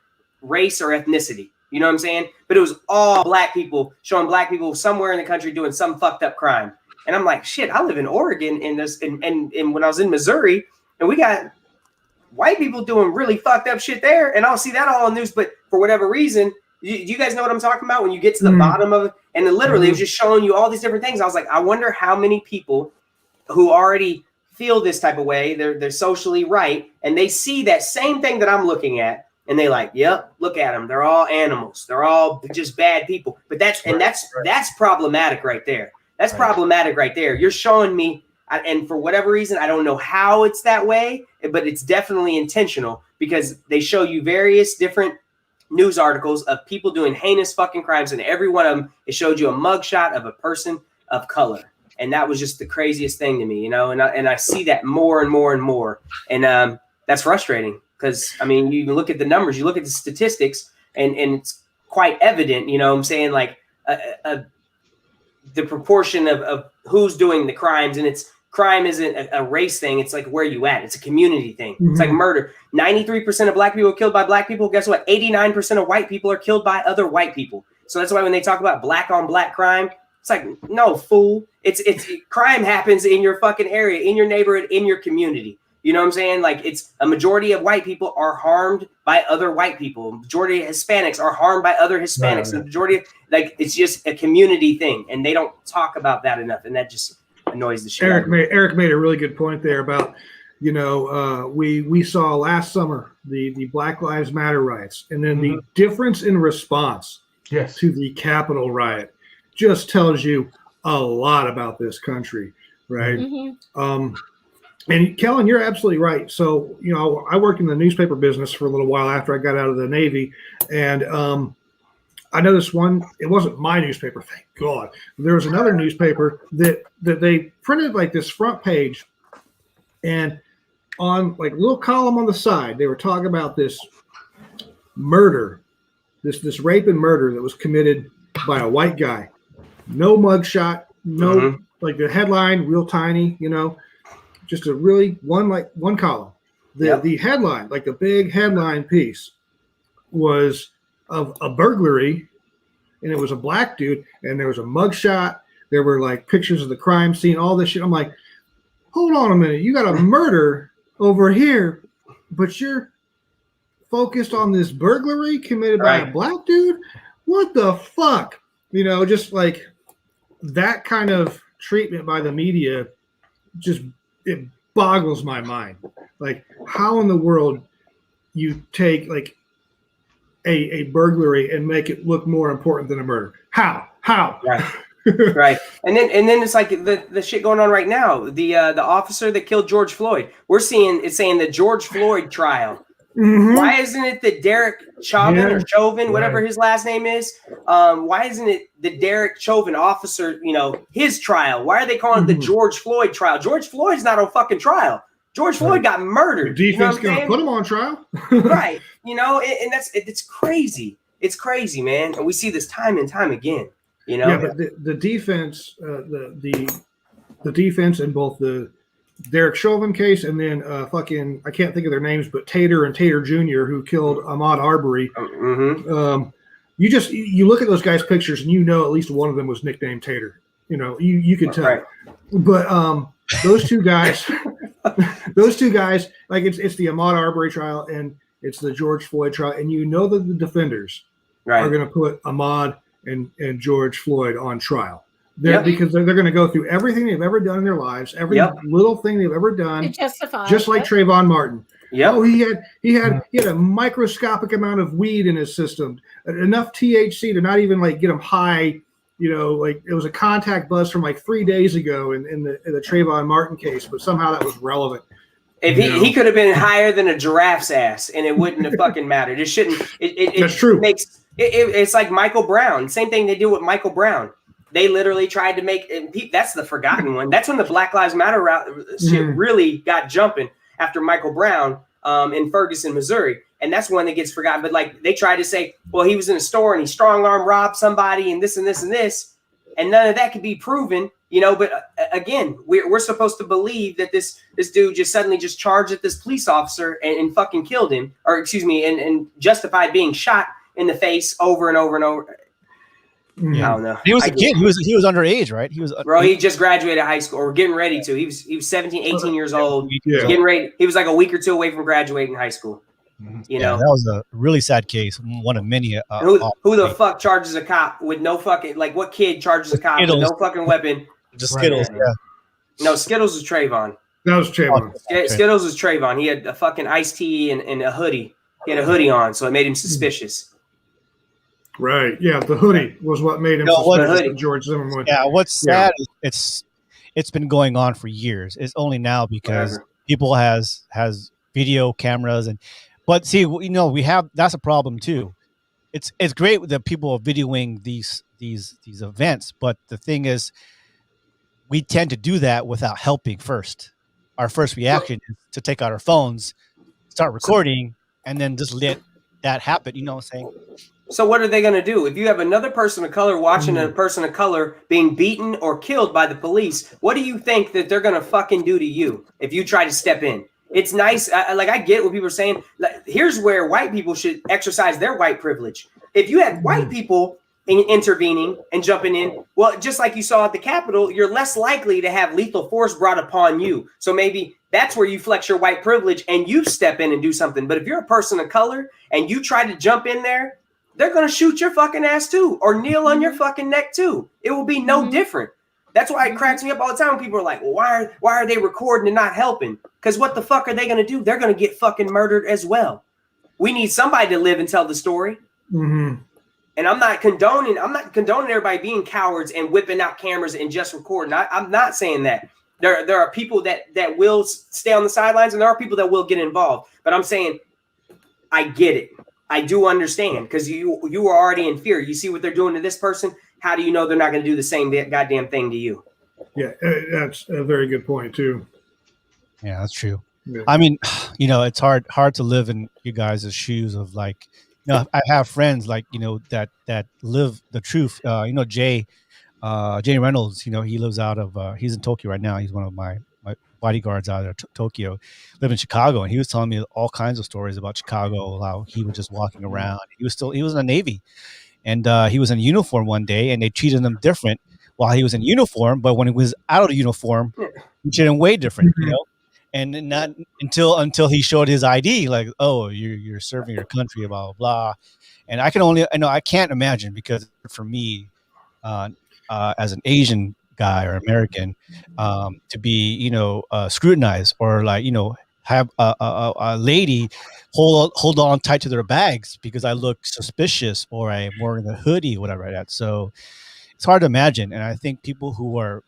race or ethnicity. You know what I'm saying? But it was all black people, showing black people somewhere in the country doing some fucked up crime. And I'm like, shit, I live in Oregon and when I was in Missouri, and we got white people doing really fucked up shit there. And I'll see that all on the news. But for whatever reason, you guys know what I'm talking about? When you get to the bottom of it, and then literally it was just showing you all these different things. I was like, I wonder how many people who already feel this type of way, they're socially right, and they see that same thing that I'm looking at, and they like, yep, look at them. They're all animals. They're all just bad people. But that's problematic right there. That's problematic right there. You're showing me, and for whatever reason, I don't know how it's that way, but it's definitely intentional because they show you various different news articles of people doing heinous fucking crimes, and every one of them, it showed you a mugshot of a person of color. And that was just the craziest thing to me, you know, and I see that more and more and more. And that's frustrating because, I mean, you look at the numbers, you look at the statistics, and it's quite evident, you know what I'm saying, like the proportion of who's doing the crimes. And crime isn't a race thing. It's like where you at. It's a community thing. It's like murder. 93% of black people are killed by black people. Guess what? 89% of white people are killed by other white people. So that's why when they talk about black on black crime, it's like, no, fool. It's crime happens in your fucking area, in your neighborhood, in your community. You know what I'm saying? Like, it's a majority of white people are harmed by other white people. Majority of Hispanics are harmed by other Hispanics. The majority of, like, it's just a community thing, and they don't talk about that enough, and that just annoys the shit. Eric made a really good point there about, you know, we saw last summer the Black Lives Matter riots, and then the difference in response to the Capitol riot just tells you a lot about this country, right? And Kellen, you're absolutely right. So, you know, I worked in the newspaper business for a little while after I got out of the Navy, and I noticed one. It wasn't my newspaper, thank God. There was another newspaper that they printed like this front page, and on like a little column on the side, they were talking about this murder, this rape and murder that was committed by a white guy. No mugshot, no like the headline, real tiny, you know, just a really one column. The headline, like the big headline piece, was of a burglary, and it was a black dude, and there was a mugshot. There were like pictures of the crime scene, all this shit. I'm like, hold on a minute, you got a murder over here, but you're focused on this burglary committed by a black dude? What the fuck? You know, just like that kind of treatment by the media, just it boggles my mind. Like, how in the world you take like a burglary and make it look more important than a murder? How? Right. And then it's like the shit going on right now. The officer that killed George Floyd. It's saying the George Floyd trial. Why isn't it the Derek Chauvin or Chauvin, whatever his last name is? Why isn't it the Derek Chauvin officer, you know, his trial? Why are they calling it the George Floyd trial? George Floyd's not on fucking trial. George Floyd got murdered. The defense gonna put him on trial. Right. You know, and it's crazy. It's crazy, man. And we see this time and time again. You know? Yeah, but the defense, the defense in both the Derek Chauvin case and then I can't think of their names, but Tater and Tater Jr., who killed Ahmaud Arbery. You look at those guys' pictures and you know at least one of them was nicknamed Tater. You know, you can tell. Right. But those two guys, like it's the Ahmaud Arbery trial and it's the George Floyd trial, and you know that the defenders are going to put Ahmaud and George Floyd on trial. Because they're going to go through everything they've ever done in their lives, every little thing they've ever done, just like Trayvon Martin. Oh, he had a microscopic amount of weed in his system, enough THC to not even like get him high. You know, like it was a contact buzz from like 3 days ago in the Trayvon Martin case, but somehow that was relevant. If he could have been higher than a giraffe's ass, and it wouldn't have fucking mattered. It shouldn't. That's true. It's like Michael Brown. Same thing they do with Michael Brown. They literally tried to make – that's the forgotten one. That's when the Black Lives Matter shit really got jumping after Michael Brown in Ferguson, Missouri. And that's one that gets forgotten. But, like, they tried to say, well, he was in a store and he strong-arm robbed somebody and this and this and this. and none of that could be proven, you know. But again, we're supposed to believe that this dude just suddenly just charged at this police officer and fucking killed him, or excuse me, and justified being shot in the face over and over and over. Yeah. I don't know. He was a kid. He was underage, right? He was. Bro, he just graduated high school, or getting ready to. He was 17, 18 years old. Yeah. Getting ready. He was like a week or two away from graduating high school. You know, that was a really sad case. One of many. Who the fuck charges a cop with no fucking, like, what kid charges a cop with no fucking weapon? Just Skittles. Yeah. No, Skittles was Trayvon. That was Trayvon. Skittles was Trayvon. He had a fucking iced tea and a hoodie. He had a hoodie on, so it made him suspicious. Right. Yeah. The hoodie was what made him suspicious of George Zimmerman. Yeah. What's sad is it's been going on for years. It's only now because people has video cameras but see, you know, that's a problem too. It's great that people are videoing these events, but the thing is, we tend to do that without helping first. Our first reaction is to take out our phones, start recording, and then just let that happen. You know what I'm saying? So what are they going to do? If you have another person of color watching a person of color being beaten or killed by the police, what do you think that they're going to fucking do to you if you try to step in? It's nice. I get what people are saying. Like, here's where white people should exercise their white privilege. If you had white people intervening and jumping in, well, just like you saw at the Capitol, you're less likely to have lethal force brought upon you. So maybe that's where you flex your white privilege and you step in and do something. But if you're a person of color and you try to jump in there, they're going to shoot your fucking ass too, or kneel on your fucking neck too. It will be no different. That's why it cracks me up all the time. People are like, well, why are they recording and not helping? Because what the fuck are they going to do? They're going to get fucking murdered as well. We need somebody to live and tell the story. Mm-hmm. And I'm not condoning everybody being cowards and whipping out cameras and just recording. I'm not saying that. There are people that will stay on the sidelines, and there are people that will get involved. But I'm saying, I get it. I do understand, because you are already in fear. You see what they're doing to this person. How do you know they're not going to do the same goddamn thing to you? Yeah, that's a very good point too. Yeah, that's true. Yeah. I mean, you know, it's hard to live in you guys' shoes of, like, you know, I have friends like, you know, that live the truth. You know, Jay Reynolds, you know, he lives out of he's in Tokyo right now. He's one of my bodyguards out of Tokyo, live in Chicago, and he was telling me all kinds of stories about Chicago, how he was just walking around. He was in the Navy, and he was in uniform one day, and they treated him different while he was in uniform, but when he was out of uniform, he treated him way different, you know. And not until he showed his ID, like, oh, you're serving your country, blah blah blah. And I can't imagine, because for me, as an Asian guy or American, to be, you know, scrutinized, or, like, you know, have a lady hold on tight to their bags because I look suspicious or I'm wearing a hoodie, whatever like that. So it's hard to imagine. And I think people who are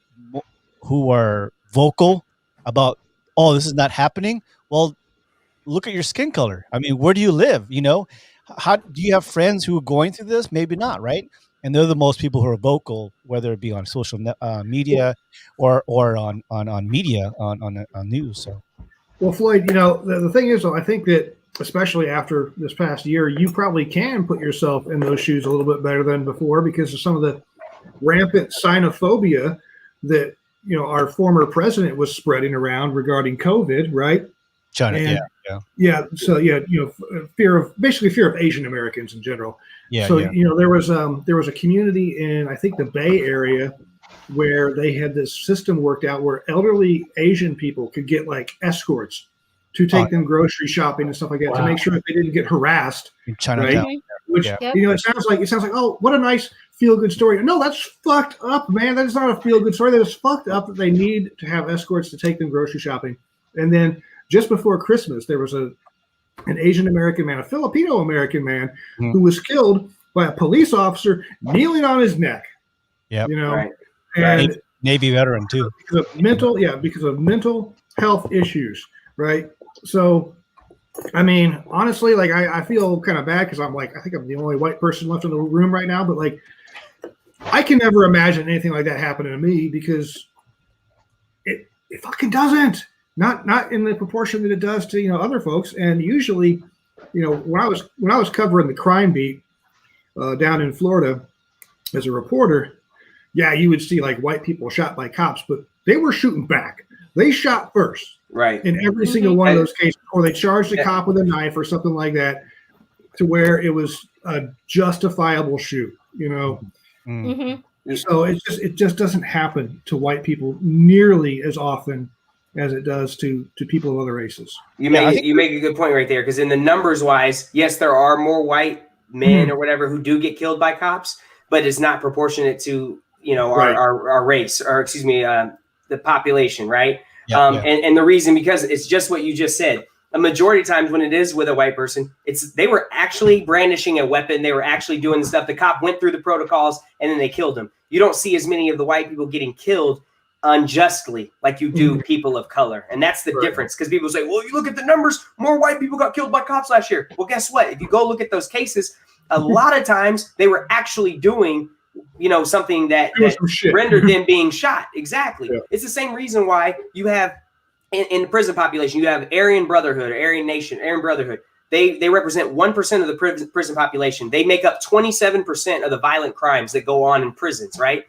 vocal about, oh, this is not happening, well, look at your skin color. I mean, where do you live? You know, how do you have friends who are going through this? Maybe not, right? And they're the most people who are vocal, whether it be on social media or on media, on news. So, well, Floyd, you know, the thing is, I think that especially after this past year, you probably can put yourself in those shoes a little bit better than before, because of some of the rampant xenophobia that, you know, our former president was spreading around regarding COVID, right? China, and, yeah. So you know, fear of Asian Americans in general. Yeah. So you know, there was a community in, I think, the Bay Area, where they had this system worked out where elderly Asian people could get like escorts to take them grocery shopping and stuff like that, to make sure that they didn't get harassed. In Chinatown. Right? Which, you know, it sounds like, oh, what a nice feel-good story. No, that's fucked up, man. That is not a feel-good story. That is fucked up that they need to have escorts to take them grocery shopping. And then just before Christmas, there was an Asian American man, a Filipino American man, who was killed by a police officer kneeling on his neck. Yeah, you know, and Navy veteran too. Because of mental health issues, right? So, I mean, honestly, like, I feel kind of bad, because I'm like, I think I'm the only white person left in the room right now, but, like, I can never imagine anything like that happening to me, because it fucking doesn't. Not in the proportion that it does to, you know, other folks. And usually, you know, when I was covering the crime beat down in Florida as a reporter, yeah, you would see like white people shot by cops, but they were shooting back. They shot first. Right. In every single one of those cases, or they charged a cop with a knife or something like that, to where it was a justifiable shoot, you know. So it just doesn't happen to white people nearly as often as it does to people of other races. You make a good point right there, because in the numbers wise, yes, there are more white men or whatever who do get killed by cops, but it's not proportionate to, you know, our race, or excuse me, the population, right? And the reason, because it's just what you just said. A majority of times when it is with a white person, they were actually brandishing a weapon. They were actually doing the stuff. The cop went through the protocols and then they killed him. You don't see as many of the white people getting killed unjustly like you do people of color. And that's the difference, because people say, well, you look at the numbers, more white people got killed by cops last year. Well, guess what? If you go look at those cases, a lot of times they were actually doing, you know, something that rendered them being shot. Exactly. Yeah. It's the same reason why you have in the prison population, you have Aryan Brotherhood or Aryan Nation, Aryan Brotherhood. They represent 1% of the prison population. They make up 27% of the violent crimes that go on in prisons, right?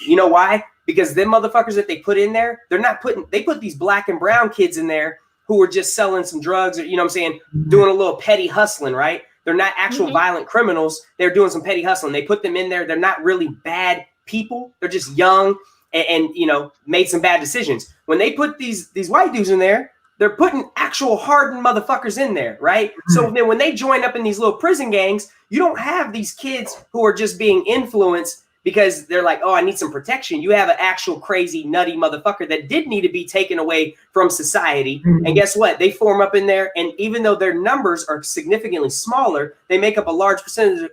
You know why? Because them motherfuckers that they put in there, they put these black and brown kids in there who were just selling some drugs, or, you know what I'm saying, doing a little petty hustling, right? They're not actual violent criminals. They're doing some petty hustling. They put them in there. They're not really bad people. They're just young and you know, made some bad decisions. When they put these white dudes in there, they're putting actual hardened motherfuckers in there, right? So then when they join up in these little prison gangs, you don't have these kids who are just being influenced because they're like, oh, I need some protection. You have an actual crazy, nutty motherfucker that did need to be taken away from society. And guess what? They form up in there. And even though their numbers are significantly smaller, they make up a large percentage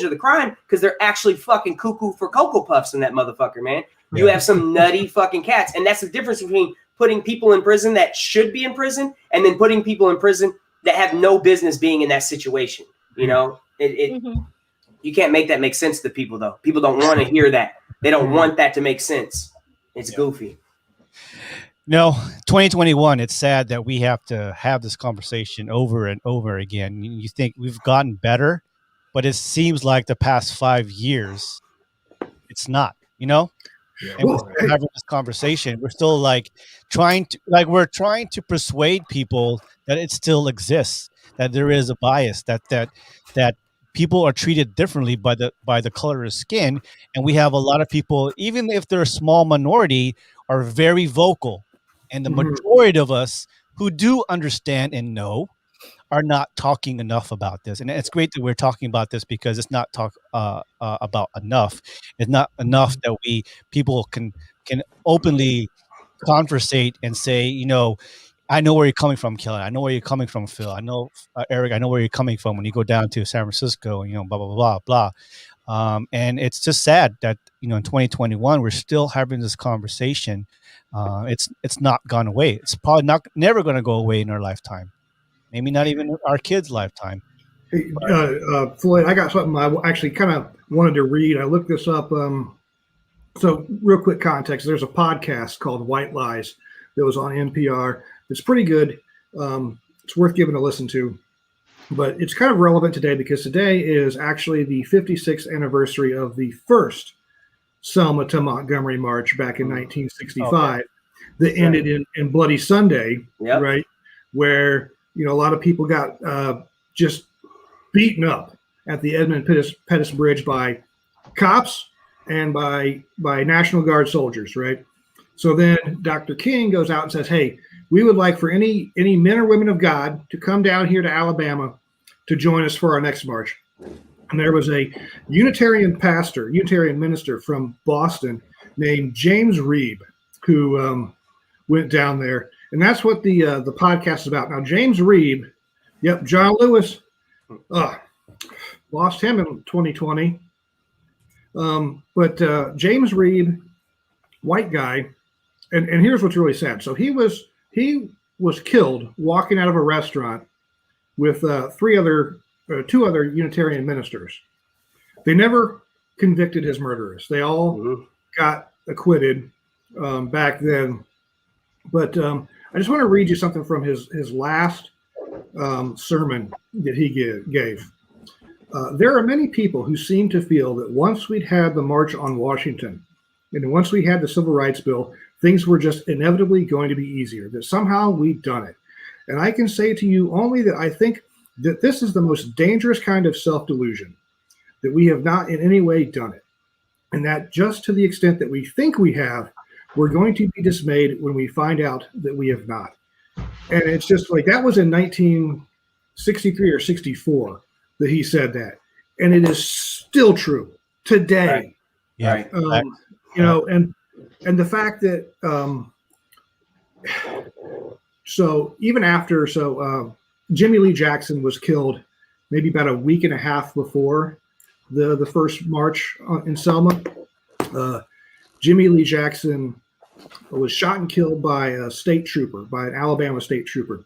of the crime because they're actually fucking cuckoo for Cocoa Puffs in that motherfucker, man. You have some nutty fucking cats. And that's the difference between putting people in prison that should be in prison and then putting people in prison that have no business being in that situation. You know, you can't make that make sense to people, though. People don't want to hear that. They don't want that to make sense. It's goofy. No, 2021, it's sad that we have to have this conversation over and over again. You think we've gotten better, but it seems like the past 5 years, it's not, you know? And we're still having this conversation. We're still like trying to persuade people that it still exists, that there is a bias, that people are treated differently by the color of skin. And we have a lot of people, even if they're a small minority, are very vocal. And the majority of us who do understand and know are not talking enough about this. And it's great that we're talking about this, because it's not about enough. It's not enough that people can openly conversate and say, you know, I know where you're coming from, Kelly. I know where you're coming from, Phil. I know, Eric, I know where you're coming from when you go down to San Francisco, you know, blah, blah, blah, blah. And it's just sad that, you know, in 2021, we're still having this conversation. It's not gone away. It's probably never going to go away in our lifetime. Maybe not even our kids' lifetime. Hey, Floyd, I got something I actually kind of wanted to read. I looked this up. So real quick context, there's a podcast called White Lies that was on NPR. It's pretty good. It's worth giving a listen to. But it's kind of relevant today because today is actually the 56th anniversary of the first Selma to Montgomery march back in 1965 that ended in Bloody Sunday, right? Where, you know, a lot of people got just beaten up at the Edmund Pettus Bridge by cops and by National Guard soldiers, right? So then Dr. King goes out and says, hey, we would like for any men or women of God to come down here to Alabama to join us for our next march. And there was a Unitarian minister from Boston named James Reeb who went down there. And that's what the podcast is about. Now, James Reeb, John Lewis, lost him in 2020. But James Reeb, white guy, and here's what's really sad. So he was killed walking out of a restaurant with two other Unitarian ministers. They never convicted his murderers. They all got acquitted back then. But I just want to read you something from his last sermon that he gave. There are many people who seem to feel that once we'd had the March on Washington, And once we had the Civil Rights Bill, things were just inevitably going to be easier, that somehow we've done it. And I can say to you only that I think that this is the most dangerous kind of self-delusion, that we have not in any way done it. And that just to the extent that we think we have, we're going to be dismayed when we find out that we have not. And it's just like, that was in 1963 or 64 that he said that. And it is still true today. Right. Yeah. You know, and the fact that, so even after, Jimmy Lee Jackson was killed maybe about a week and a half before the first march in Selma. Jimmy Lee Jackson was shot and killed by a state trooper, by an Alabama state trooper.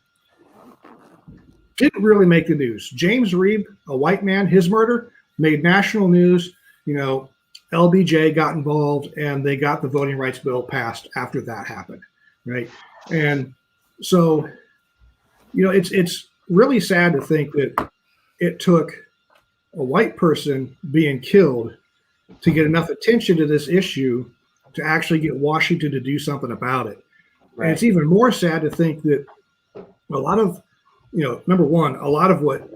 Didn't really make the news. James Reeb, a white man, his murder made national news. You know, LBJ got involved, and they got the voting rights bill passed after that happened, right? And so, you know, it's really sad to think that it took a white person being killed to get enough attention to this issue to actually get Washington to do something about it. Right. And it's even more sad to think that a lot of, you know, number one, a lot of what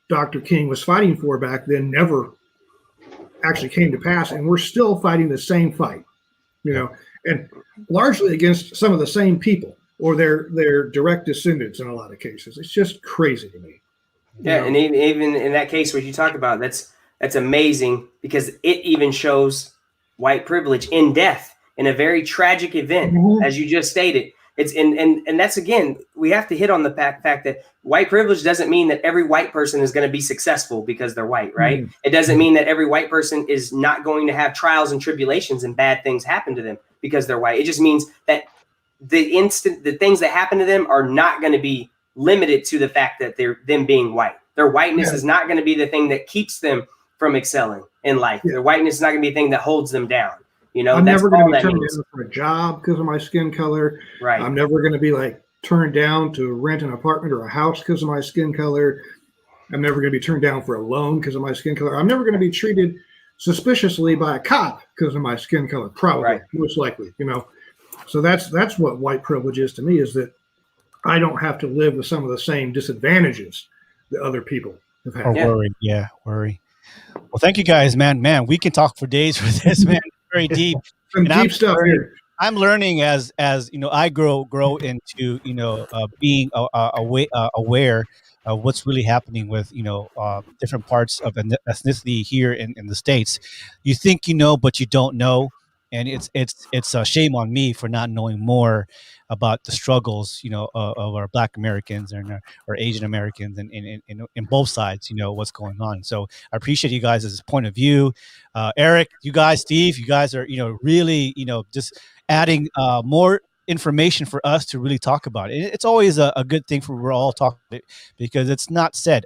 Dr. King was fighting for back then never actually came to pass, and we're still fighting the same fight, you know, and largely against some of the same people or their direct descendants in a lot of cases. It's just crazy to me. Yeah, and even in that case, what you talk about, that's amazing, because it even shows white privilege in death, in a very tragic event, as you just stated. It's and that's, again, we have to hit on the fact that white privilege doesn't mean that every white person is going to be successful because they're white, right? It doesn't mean that every white person is not going to have trials and tribulations and bad things happen to them because they're white. It just means that the things that happen to them are not going to be limited to the fact that they're them being white. Their whiteness is not going to be the thing that keeps them from excelling in life. Their whiteness is not going to be the thing that holds them down. You know, I'm that's never going to be all that turned means. down for a job because of my skin color. Right. I'm never going to be like turned down to rent an apartment or a house because of my skin color. I'm never going to be turned down for a loan because of my skin color. I'm never going to be treated suspiciously by a cop because of my skin color, probably, most likely, you know. So that's what white privilege is to me, is that I don't have to live with some of the same disadvantages that other people have had. Worry. Well, thank you guys, man. We can talk for days with this, man. Very deep. Some deep stuff here. I'm learning as you know, I grow into, you know, being aware of what's really happening with, you know, different parts of ethnicity here in the States. You think you know, but you don't know, and it's a shame on me for not knowing more about the struggles, you know, of our Black Americans and our Asian Americans, and in both sides, you know, what's going on. So I appreciate you guys' point of view. Eric, you guys, Steve, you guys are, you know, really, you know, just adding more information for us to really talk about it. It's always a good thing for we're all talking about it, because it's not said.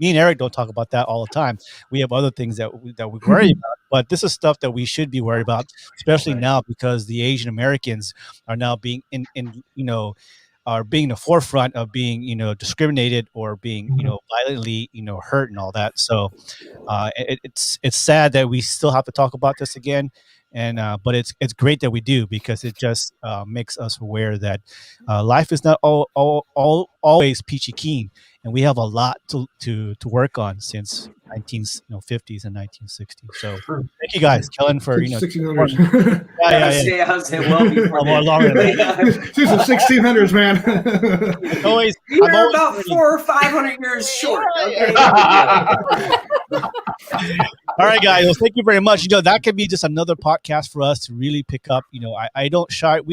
Me and Eric don't talk about that all the time. We have other things that we worry about, but this is stuff that we should be worried about, especially now, because the Asian Americans are now being are being the forefront of being, you know, discriminated or being, you know, violently, you know, hurt and all that. So it's sad that we still have to talk about this again. And but it's great that we do, because it just makes us aware that life is not always peachy keen, and we have a lot to work on since 1950s and 1960s. So thank you guys, Kellen, for 1600s. I was saying well before more longer than Since the 1600s, man. always you're about 400 or 500 years short. Okay. All right, guys. Well, thank you very much. You know, that could be just another podcast for us to really pick up. You know, we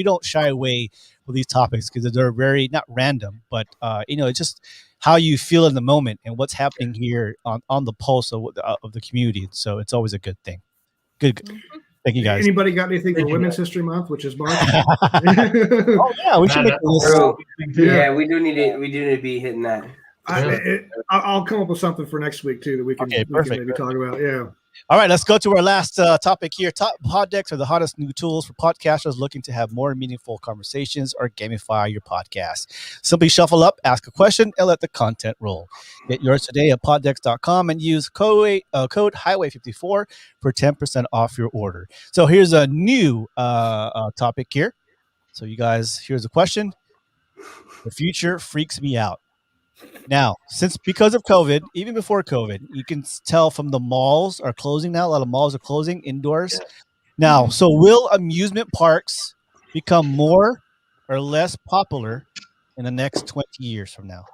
don't shy away with these topics, because they're very, not random, but you know, it's just how you feel in the moment and what's happening here on the pulse of the community. So it's always a good thing. Good. Thank you, guys. Anybody got anything for Women's History Month, which is March? Oh yeah, we should make this. Yeah, we do need to be hitting that. I'll come up with something for next week too that we can maybe talk about. Yeah. All right, let's go to our last topic here. Top pod decks are the hottest new tools for podcasters looking to have more meaningful conversations or gamify your podcast. Simply shuffle up, ask a question, and let the content roll. Get yours today at poddex.com and use code HWY54 for 10% off your order. So here's a new topic here. So you guys, here's a question. The future freaks me out. Now, because of COVID, even before COVID, you can tell from the malls are closing now. A lot of malls are closing indoors. Now, so will amusement parks become more or less popular in the next 20 years from now?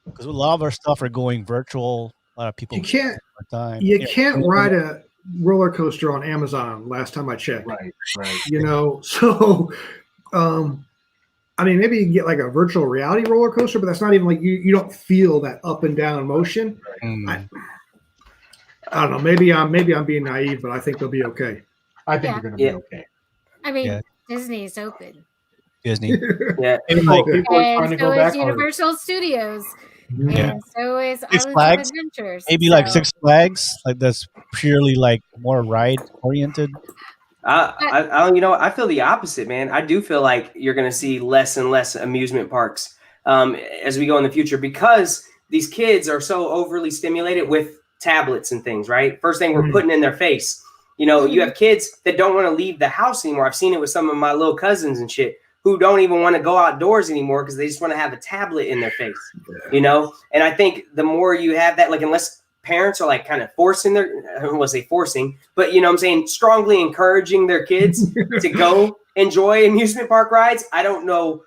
Because a lot of our stuff are going virtual. A lot of people You can't ride a roller coaster on Amazon. Last time I checked, Right. So I mean, maybe you can get like a virtual reality roller coaster, but that's not even like you don't feel that up and down motion. I don't know. Maybe I'm being naive, but I think they'll be okay. I think they're going to be okay. I mean, Disney's open. Disney. Yeah. People are trying to And go so back. is Universal Studios. Yeah. And so is Six Islands Flags? of Adventures. Maybe like Six Flags, like that's purely like more ride oriented. I feel the opposite, man. I do feel like you're going to see less and less amusement parks as we go in the future because these kids are so overly stimulated with tablets and things, right? First thing we're putting in their face. You know, you have kids that don't want to leave the house anymore. I've seen it with some of my little cousins and shit who don't even want to go outdoors anymore because they just want to have a tablet in their face, you know? And I think the more you have that, like, unless parents are like kind of forcing I don't want to say forcing, but you know what I'm saying, strongly encouraging their kids to go enjoy amusement park rides. I don't know.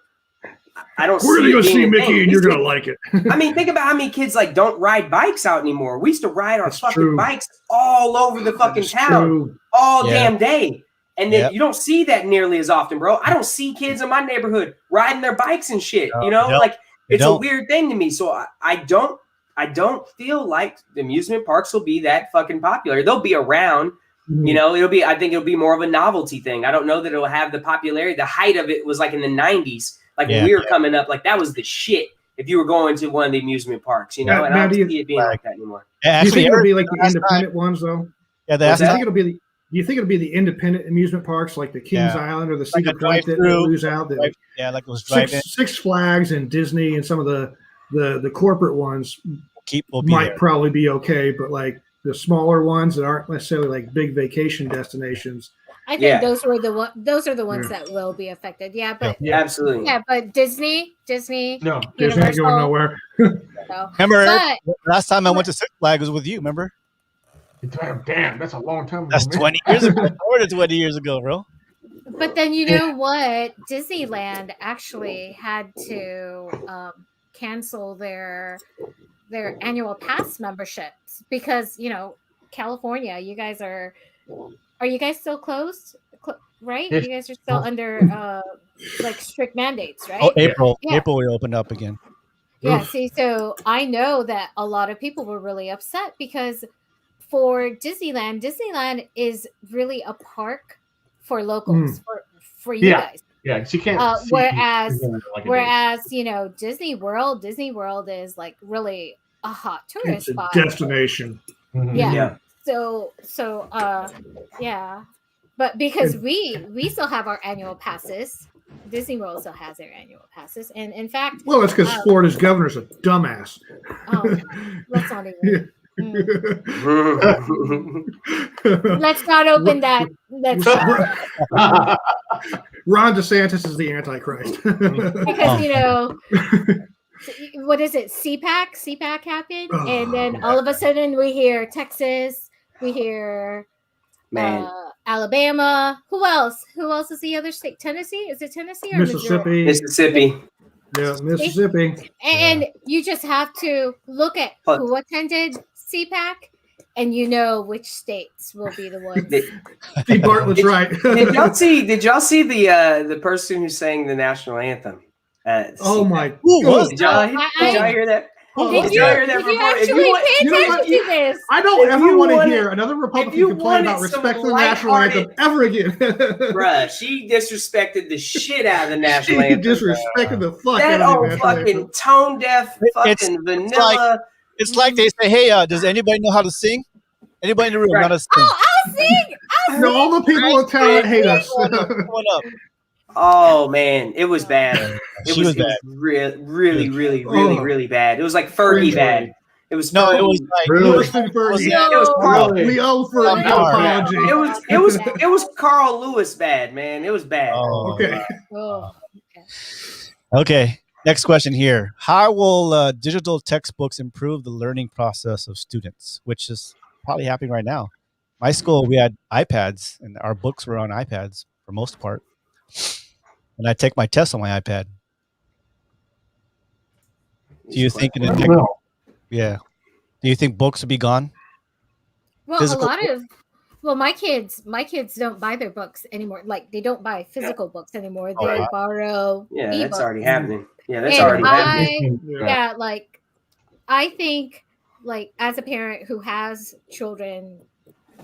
I don't We're see going to it go being see a Mickey thing. and you're going to like it. I mean, think about how many kids like don't ride bikes out anymore. We used to ride our fucking bikes all over the fucking town all damn day. And then you don't see that nearly as often, bro. I don't see kids in my neighborhood riding their bikes and shit. You know, like it's a weird thing to me. So I don't feel like the amusement parks will be that fucking popular. They'll be around. You know, I think it'll be more of a novelty thing. I don't know that it'll have the popularity. The height of it was like in the 90s. Like when we were coming up, like that was the shit. If you were going to one of the amusement parks, you know, and I don't see it being like that anymore. Do you think it'll be like the independent ones though? Yeah, do you think it'll be the independent amusement parks like the Kings Island or the Cedar Point that lose out? That, like those drive-in. Six Flags and Disney and some of the corporate ones might probably be okay, but like the smaller ones that aren't necessarily like big vacation destinations. I think those are the ones that will be affected. Yeah, but absolutely. Yeah, but Disney. No, Disney ain't going nowhere. Remember last time I went to Six Flags was with you. Remember? Damn, that's a long time ago. That's 20 years ago. More than 20 years ago, bro. But then you know what? Disneyland actually had to cancel their annual pass memberships because California. You guys are you guys still closed? Right? You guys are still under like strict mandates, right? Oh, April we opened up again. Yeah. See, so I know that a lot of people were really upset because for Disneyland is really a park for locals, for you guys. Yeah, she can't. Whereas Disney World is like really a hot tourist spot. Destination. Yeah. So but because we still have our annual passes, Disney World still has their annual passes, and in fact, well, that's because Florida's governor's a dumbass. Let's not even. Let's not open that. Ron DeSantis is the Antichrist. Because what is it? CPAC happened, and then all of a sudden we hear Texas, we hear Alabama. Who else? Who else is the other state? Tennessee? Is it Tennessee or Mississippi? Mississippi. Yeah, Mississippi. And you just have to look at who attended CPAC, and you know which states will be the ones. Steve Bartlett's right. Did y'all see the person who sang the national anthem? Oh my! Did y'all hear that? Did you actually pay attention to this? I don't ever want to hear another Republican complain about respect for the national anthem ever again. Bruh, she disrespected the shit out of the national anthem. Disrespected the fuck that out of old the fucking tone deaf, fucking vanilla. It's like they say, "Hey, does anybody know how to sing? Anybody in the room know how to sing?" Oh, I'll sing. No, all the people with talent hate us. Come on up. Oh man, it was bad. It She was was bad. really bad. It was like Fergie bad. It was No, Fergie. it was like Really? Worse than Fergie. It was Carl. Really? We owe Fergie an Hard. apology. It was Carl Lewis bad, man. It was bad. Oh, Okay. Oh, Okay. Next question here. How will digital textbooks improve the learning process of students, which is probably happening right now? My school, we had iPads, and our books were on iPads for most part. And I take my tests on my iPad. Do you think in the next, yeah? Do you think books will be gone? well, Physical a lot of my kids don't buy their books anymore. Like they don't buy physical books anymore. They wow. borrow. Yeah, that's ebooks. already happening. Yeah, that's And already happening. Yeah, like I think, like as a parent who has children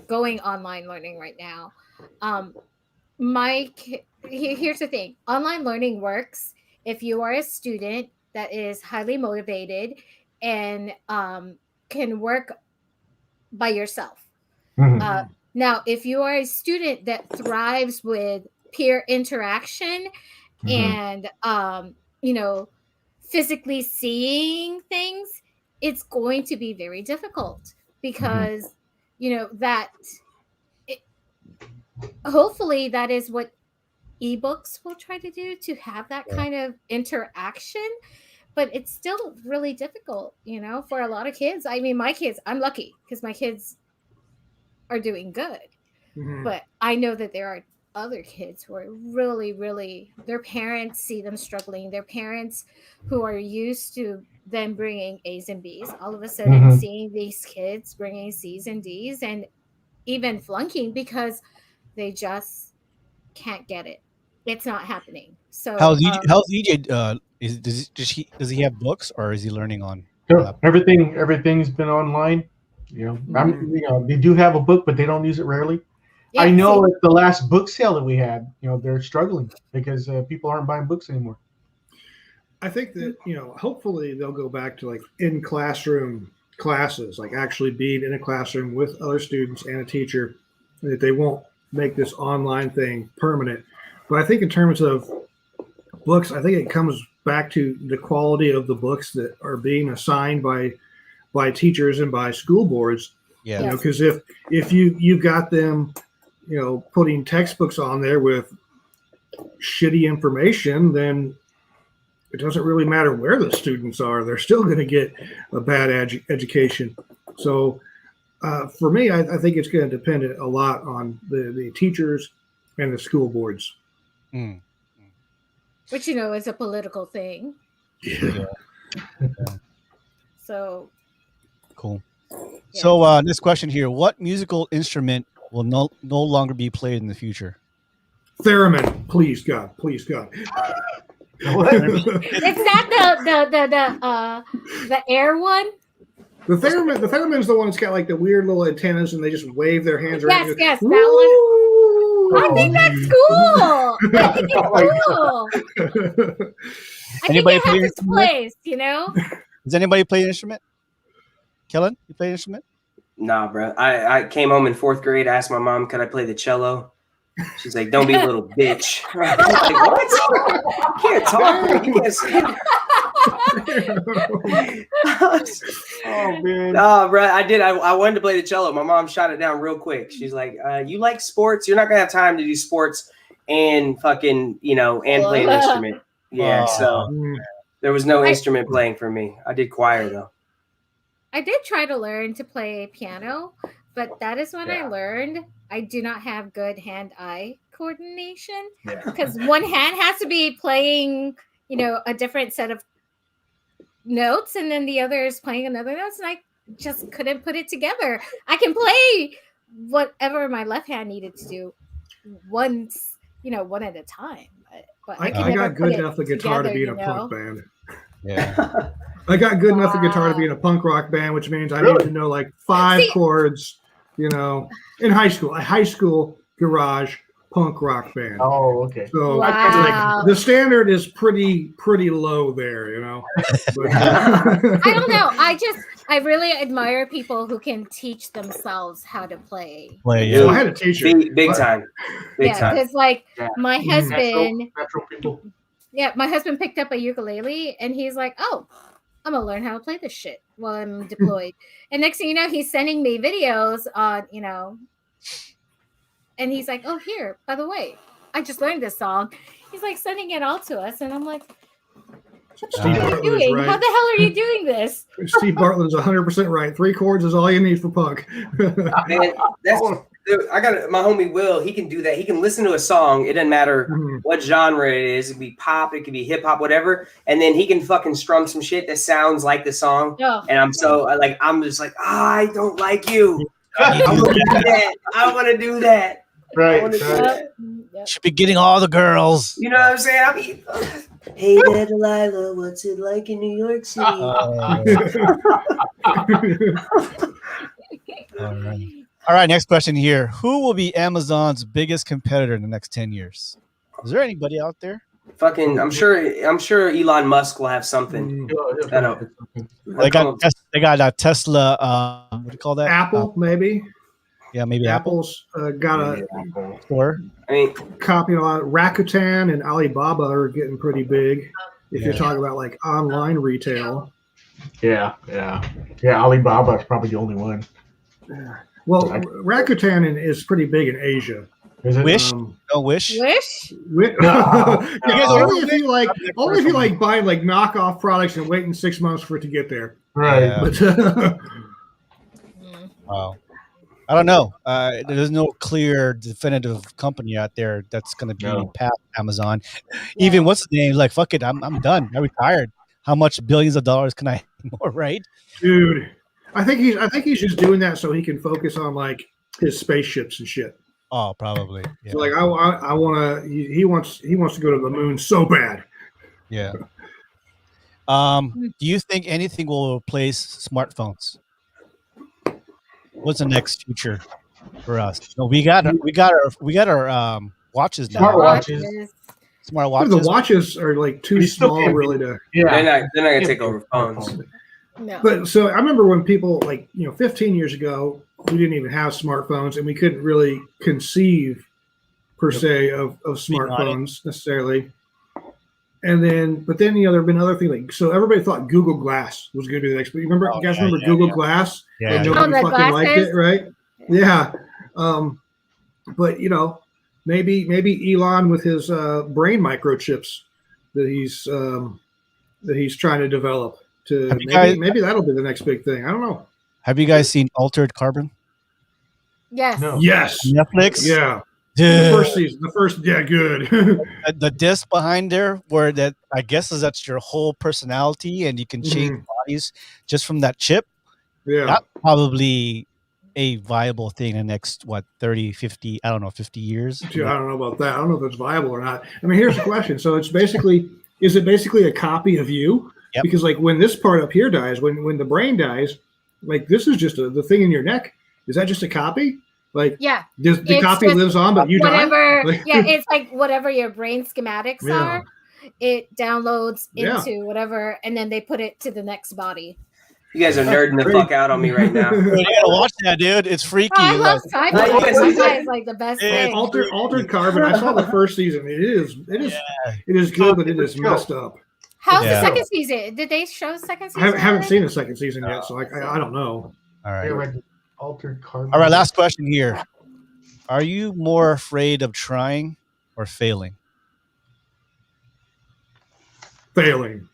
going online learning right now, here's the thing: online learning works if you are a student that is highly motivated and can work by yourself. Now, if you are a student that thrives with peer interaction and physically seeing things, it's going to be very difficult because hopefully that is what ebooks will try to do, to have that kind of interaction, but it's still really difficult for a lot of kids. I mean, my kids, I'm lucky because my kids are doing good, but I know that there are other kids who are really, their parents see them struggling. Their parents who are used to them bringing A's and B's, all of a sudden seeing these kids bringing C's and D's and even flunking because they just can't get it. It's not happening. So how's EJ? Does he have books, or is he learning on? Everything's been online. They do have a book, but they don't use it rarely. Yeah, I know at the last book sale that we had, they're struggling because people aren't buying books anymore. I think that, hopefully they'll go back to like in classroom classes, like actually being in a classroom with other students and a teacher, and that they won't make this online thing permanent. But I think in terms of books, I think it comes back to the quality of the books that are being assigned by teachers and by school boards. Yeah. Because if you got them, putting textbooks on there with shitty information, then it doesn't really matter where the students are. They're still going to get a bad education. So for me, I think it's going to depend a lot on the teachers and the school boards. Which, is a political thing. Yeah. So. Cool. Yeah. So this question here: what musical instrument will no longer be played in the future? Theremin, please God. Is that the air one? The theremin's the one that's got like the weird little antennas and they just wave their hands around. Yes, that one. I think that's cool. I think it's cool. Anybody I think it has its place, Does anybody play an instrument? Kellen, you play an instrument? Nah, bro. I came home in 4th grade. I asked my mom, could I play the cello? She's like, don't be a little bitch. I'm like, what? You can't talk. You can't sing. Oh, man. Nah, bro. I did. I wanted to play the cello. My mom shot it down real quick. She's like, you like sports? You're not going to have time to do sports and fucking, and play an instrument. Yeah, so there was no instrument playing for me. I did choir, though. I did try to learn to play piano, but that is when I learned I do not have good hand-eye coordination because one hand has to be playing, a different set of notes, and then the other is playing another note, and I just couldn't put it together. I can play whatever my left hand needed to do once, one at a time. But I got good enough the guitar to be in a punk band. Yeah. I got good enough the guitar to be in a punk rock band, which means I need to know like 5 chords, in high school, a high school garage punk rock band. Oh, okay. So like, the standard is pretty low there, But, I don't know. I really admire people who can teach themselves how to play. So I had a teacher. Big time. Big Yeah, time. because like Yeah. my husband, Natural people. yeah, my husband picked up a ukulele and he's like, "Oh, I'm gonna learn how to play this shit while I'm deployed." And next thing you know, he's sending me videos on, and he's like, "Oh, here, by the way, I just learned this song." He's like sending it all to us, and I'm like, "What the Steve fuck are you Bartlett is doing? right. How the hell are you doing this?" Steve Bartlett is 100% right. 3 chords is all you need for punk. Man, dude, I got my homie Will. He can do that. He can listen to a song. It doesn't matter what genre it is. It could be pop. It could be hip hop, whatever. And then he can fucking strum some shit that sounds like the song. Oh. And I'm just like, I don't like you. I want to do that. I want to do that. Right. Should be getting all the girls. You know what I'm saying? I mean, hey there, Delilah. What's it like in New York City? All right, next question here. Who will be Amazon's biggest competitor in the next 10 years? Is there anybody out there? Fucking, I'm sure Elon Musk will have something. They got a Tesla. What do you call that? Apple, maybe. Yeah, maybe Apple's got a store. I mean, copy a lot. Rakuten and Alibaba are getting pretty big. If you're talking about like online retail. Yeah. Alibaba is probably the only one. Well, Rakuten is pretty big in Asia. Is it? Wish? No Wish? Wish? Only if you like buying like knockoff products and waiting 6 months for it to get there. Right. Yeah. But, Wow. I don't know. There's no clear, definitive company out there that's going to be past Amazon. Even what's the name? Like, fuck it, I'm done. I retired. How much billions of dollars can I more? Right, dude. I think he's just doing that so he can focus on like his spaceships and shit. Oh, probably. Yeah. So like I want to. He wants to go to the moon so bad. Yeah. Do you think anything will replace smartphones? What's the next future for us? No, we got our watches now. Smart watches. The watches are like too small, really. They're not gonna take over phones. No. But so I remember when people 15 years ago, we didn't even have smartphones, and we couldn't really conceive per se of smartphones necessarily. And then, there have been other things. Like, so everybody thought Google Glass was going to be the next. But you guys remember Google Glass? Yeah. And nobody fucking liked it, right? Yeah. But maybe Elon with his brain microchips that he's trying to develop maybe that'll be the next big thing. I don't know. Have you guys seen Altered Carbon? Yes. No. Yes. Netflix. Yeah. Dude. The first season. Good. The disc behind there, where that I guess that's your whole personality, and you can change bodies just from that chip. Yeah. That's probably a viable thing in the next 30, 50, I don't know, 50 years. Dude, I don't know about that. I don't know if it's viable or not. I mean, here's the question. So is it basically a copy of you? Yep. Because like when this part up here dies, when the brain dies, like this is just the thing in your neck. Is that just a copy? Like, yeah, the copy lives on, but you die? It's like whatever your brain schematics are, it downloads into whatever, and then they put it to the next body. You guys are nerding the fuck out on me right now. You gotta watch that, dude. It's freaky. I love sci-fi. Sci-fi is like the best thing. Altered Carbon. I saw the first season. It is good, but it is messed up. How's the second season? Did they show the second season? I haven't seen the second season yet, so I don't know. All right. Altered Carbon. All right, last question here. Are you more afraid of trying or failing? Failing.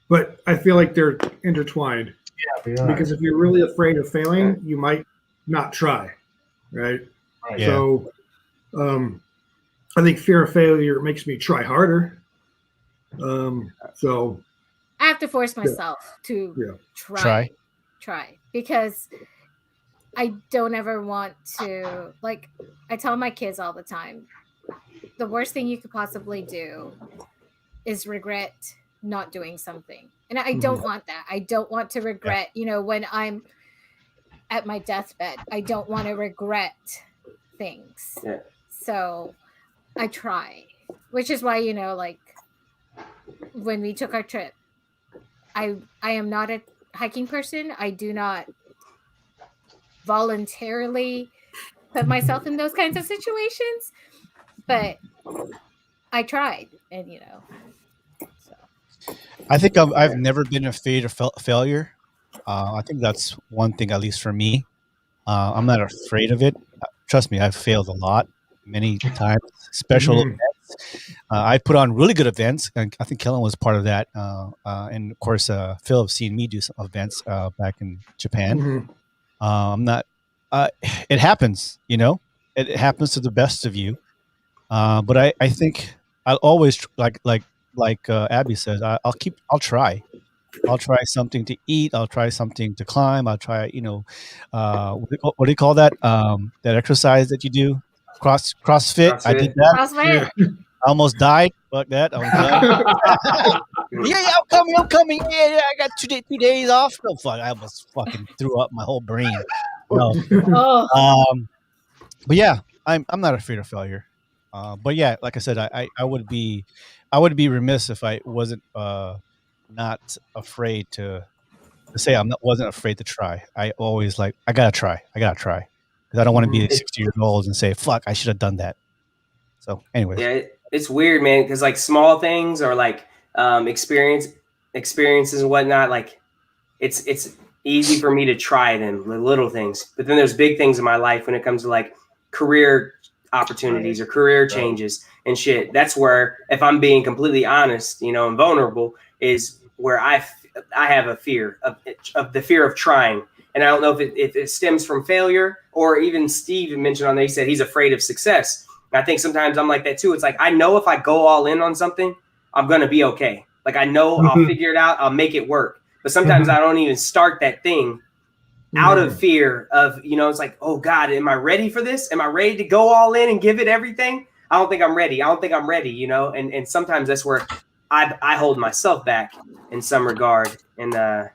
But I feel like they're intertwined. Yeah, they are. Because if you're really afraid of failing, you might not try, right? Yeah. So I think fear of failure makes me try harder. So I have to force myself to try because I don't ever want to, like, I tell my kids all the time, the worst thing you could possibly do is regret not doing something. And I don't want that. I don't want to regret, when I'm at my deathbed, I don't want to regret things. Yeah. So I try, which is why, like when we took our trip, I am not hiking person. I do not voluntarily put myself in those kinds of situations, but I tried, and so. I think I've never been afraid of failure. I think that's one thing, at least for me. I'm not afraid of it. Trust me, I've failed a lot, many times. Special Mhm. events. I put on really good events, and I think Kellen was part of that. And of course, Phil have seen me do some events back in Japan. Mhm. I'm not. It happens, It happens to the best of you. But I think I'll always like Abby says. I'll try. I'll try something to eat. I'll try something to climb. I'll try, what do you call that? That exercise that you do, CrossFit. I did CrossFit. that. CrossFit. I almost died. Fuck that. I was done. Yeah, I'm coming. Yeah, I got 2 days off. No fuck. I almost fucking threw up my whole brain. No. Oh, But yeah, I'm not afraid of failure. But yeah, like I said, I would be remiss if I wasn't not afraid to say wasn't afraid to try. I always I gotta try because I don't want to be 60 years old and say fuck I should have done that. So anyways, Yeah, it's weird, man, because like small things or like experiences and whatnot, like it's easy for me to try them, the little things. But then there's big things in my life when it comes to like career opportunities or career changes and shit. That's where, if I'm being completely honest, and vulnerable, is where I have a fear of the fear of trying. And I don't know if it stems from failure, or even Steve mentioned on there, he said he's afraid of success. And I think sometimes I'm like that too. It's like, I know if I go all in on something, I'm going to be okay. Like, I know I'll figure it out. I'll make it work. But sometimes I don't even start that thing out of fear of, it's like, oh God, am I ready for this? Am I ready to go all in and give it everything? I don't think I'm ready. And sometimes that's where I hold myself back in some regard. And I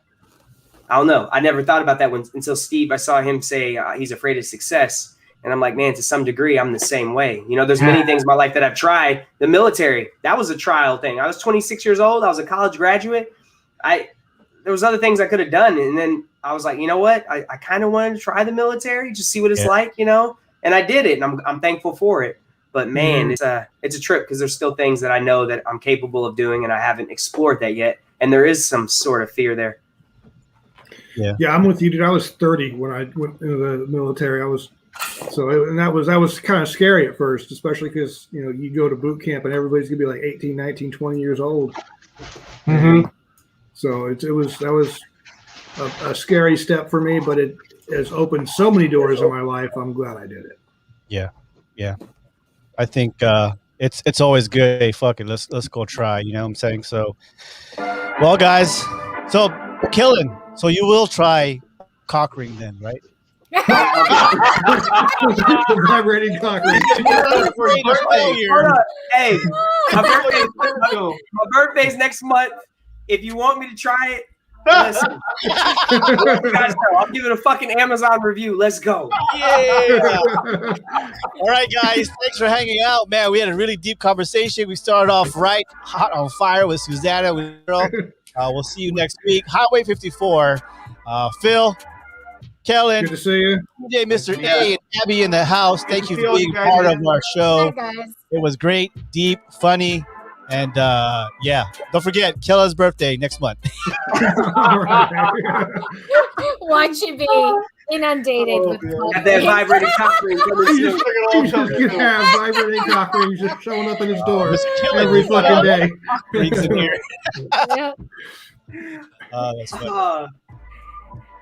don't know. I never thought about that until Steve, I saw him say he's afraid of success. And I'm like, man, to some degree, I'm the same way. There's many things in my life that I've tried. The military, that was a trial thing. I was 26 years old. I was a college graduate. There was other things I could have done. And then I was like, you know what? I kind of wanted to try the military, just see what it's like, and I did it, and I'm thankful for it. But man, it's a trip, because there's still things that I know that I'm capable of doing, and I haven't explored that yet. And there is some sort of fear there. Yeah, I'm with you, dude. I was 30 when I went into the military. That was kind of scary at first, especially because, you go to boot camp and everybody's gonna be like 18, 19, 20 years old. Mm-hmm. So that was a scary step for me, but it has opened so many doors in my life. I'm glad I did it. Yeah. I think it's always good. Hey, fuck it, let's go try. You know what I'm saying? So, well, guys, so Killing. So you will try cock ring then, right? Vibrating cock ring. Hey, my birthday's next month. If you want me to try it, listen. I'll give it a fucking Amazon review. Let's go. Yeah. All right, guys. Thanks for hanging out, man. We had a really deep conversation. We started off right hot on fire with Susanna. We'll see you next week. Highway 54. Phil, Kellen, good to see you. DJ, Mr. A, and Abby in the house. Thank you for being part of our show. Hi, guys. It was great, deep, funny, and don't forget Kella's birthday next month. Watch you be inundated with that vibrating cock ring coming soon. You have vibrating cock rings just showing up in his door every fucking day. Rings in here. Yep. That's funny.